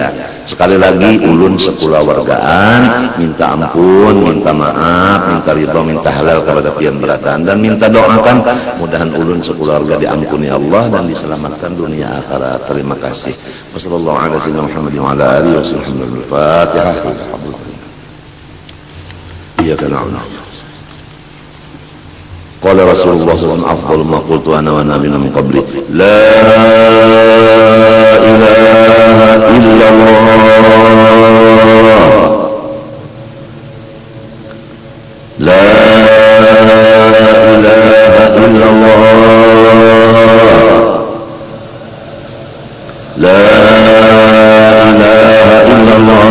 Sekali lagi ulun sekeluargaan minta ampun, minta maaf, minta ridho, minta halal kepada pian beratan, dan minta doakan mudahan ulun sekeluarga diampuni Allah dan diselamatkan dunia akhirat. Terima kasih. Wassalamualaikum warahmatullahi wabarakatuh. Fatihah. Iyyaka na'budu. Qala Rasulullah sallallahu alaihi wasallam afdalu ma qultu ana wa nabiyuna min qabli la ilaha illallah la ilaha illallah la ilaha illallah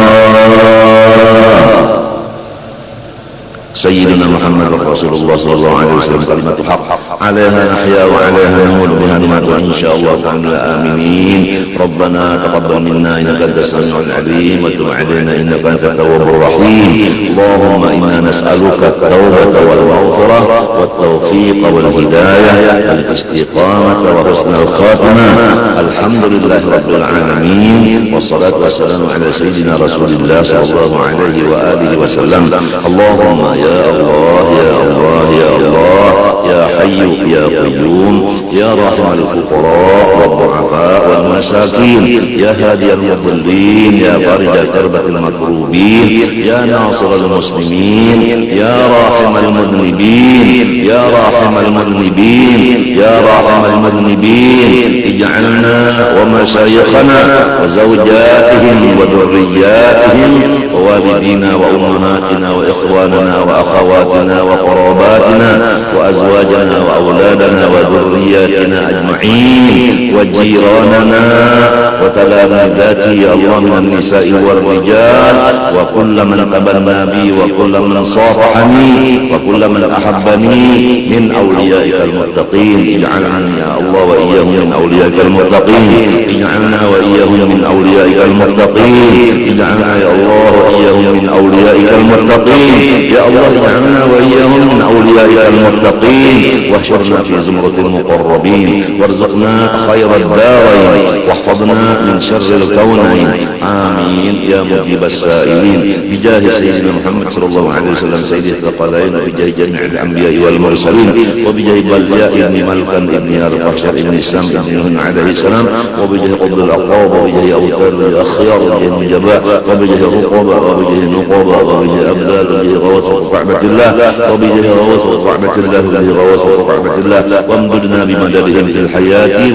Sayyidina Muhammad Rasulullah sallallahu alaihi wasallam kalimatu haqq alaiha nahya wa alaiha namut biha numatu insyaallah ta'ala aminin. Rabbana taqabbal minna innaka antas samiul alim wa tub alaina innaka antat tawwabur rahim. Allahumma inna nas'aluka at-taubata wal maghfirah wat tawfiq wal hidayah wal istiqamah wa husnal khatimah. Alhamdulillahi rabbil alamin wassalatu wassalamu ala sayyidina Rasulillah sallallahu alaihi wa alihi wasallam. Allahumma ya Allah, ya Allah, ya Allah, ya Hayyu, ya Qayyum, ya Rahimul Fuqara wal Du'afa wal Masakin, ya Hadiyal Mudallin, ya Farijal Karbatil Makrubin, ya Nasirul Muslimin, ya Rahimul Mudnibin, ya Rahimul Mudnibin, ya Rahimul Mudnibin. Ij'alna wa masyayikhana wa zawjatihim wa dhurriyyatihim wa walidina wa ummahatina wa ikhwanana wa أخواتنا وقراباتنا وأزواجنا وأولادنا وذرياتنا أجمعين وجيراننا وتلامذاتي يا الله من النساء والرجال وكل من قبلنا بي وكل من صافحني وكل من أحبني من أوليائك المتقين. اجعلنا يا الله وإياهم من أوليائك المتقين. اجعلنا وإياهم من أوليائك المتقين. اجعلنا يا الله وإياهم من أوليائك المتقين. يا الله اجعلنا وإياهم من أوليائك المتقين واحشرنا في زمرة المقربين وارزقنا خير الدارين واحفظنا من من شر الكونين آمين يا مجيب السائلين بجاه سيدنا محمد صلى الله عليه وسلم سيد الثقلين وبجاه جميع الأنبياء والمرسلين وبجاه بلياء ابن ملكا ابن الفحشر ابن السام ابن نوح عليه السلام وبجاه قطب الأقطاب وبجاه أوتار الأخيار وبجاه النجباء وبجاه رقبة وبجاه نقبة وبجاه أبدال وبجاه غوث وقعبة الله وبجاه غوث وقعبة الله وبجاه غوث وقعبة الله وامددنا بمددهم في الحياة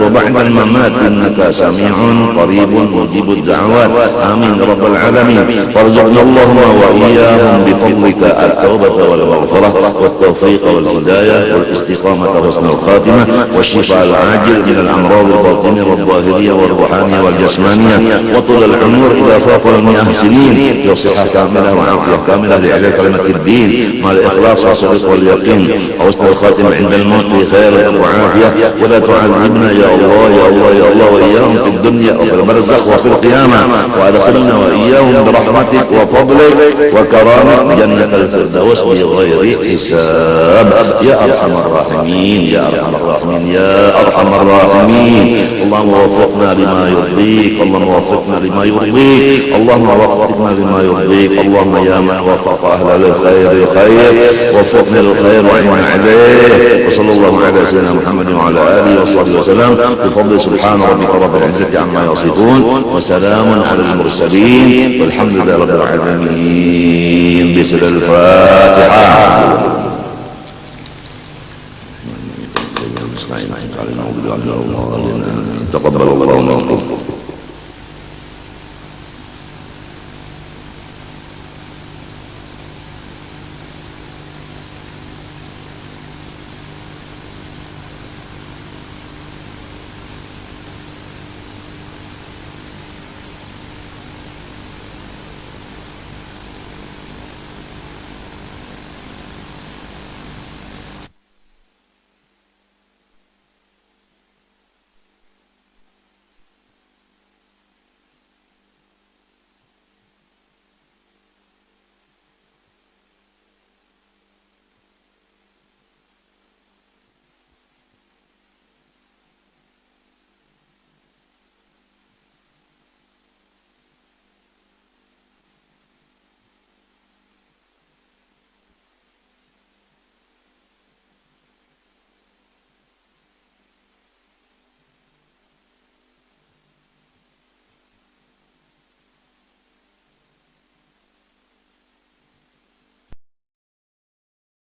وبعد الممات إنك سميع قريب مجيب الدعوات آمين رب العالمين وارزقنا اللهم وإياهم بفضلك التوبة والمغفرة والتوفيق والهداية والاستقامة وحسن الخاتمة والشفاء العاجل من الأمراض الباطنية والظاهرية والروحانية والجسمانية وطول العمر إلى فوق 100 سنين بصحة كاملة وعافية كاملة لإعلاء كلمة الدين مع الإخلاص والصدق واليقين وحسن الخاتمة عند الموت في خير وعافية ولا تعذبنا يا الله يا الله يا الله وإياهم في الدنيا وفي البرزخ وفي القيامة وأدخلنا وإياهم برحمتك وفضلك وكرامك جنة الفردوس بغير حساب يا أرحم الراحمين يا أرحم الراحمين يا أرحم الراحمين اللهم وفقنا لما يرضيك اللهم وفقنا لما يرضيك اللهم وفقنا لما يرضيك اللهم يا من وفق أهل الخير خير وفقنا للخير وعنا عليه وصلى الله على سيدنا محمد وعلى آله وصحبه وسلم بفضل سبحان ربك رب العزة عما يصفون وسلام على المرسلين والحمد لله رب العالمين بسر الفاتحة تقبل الله منكم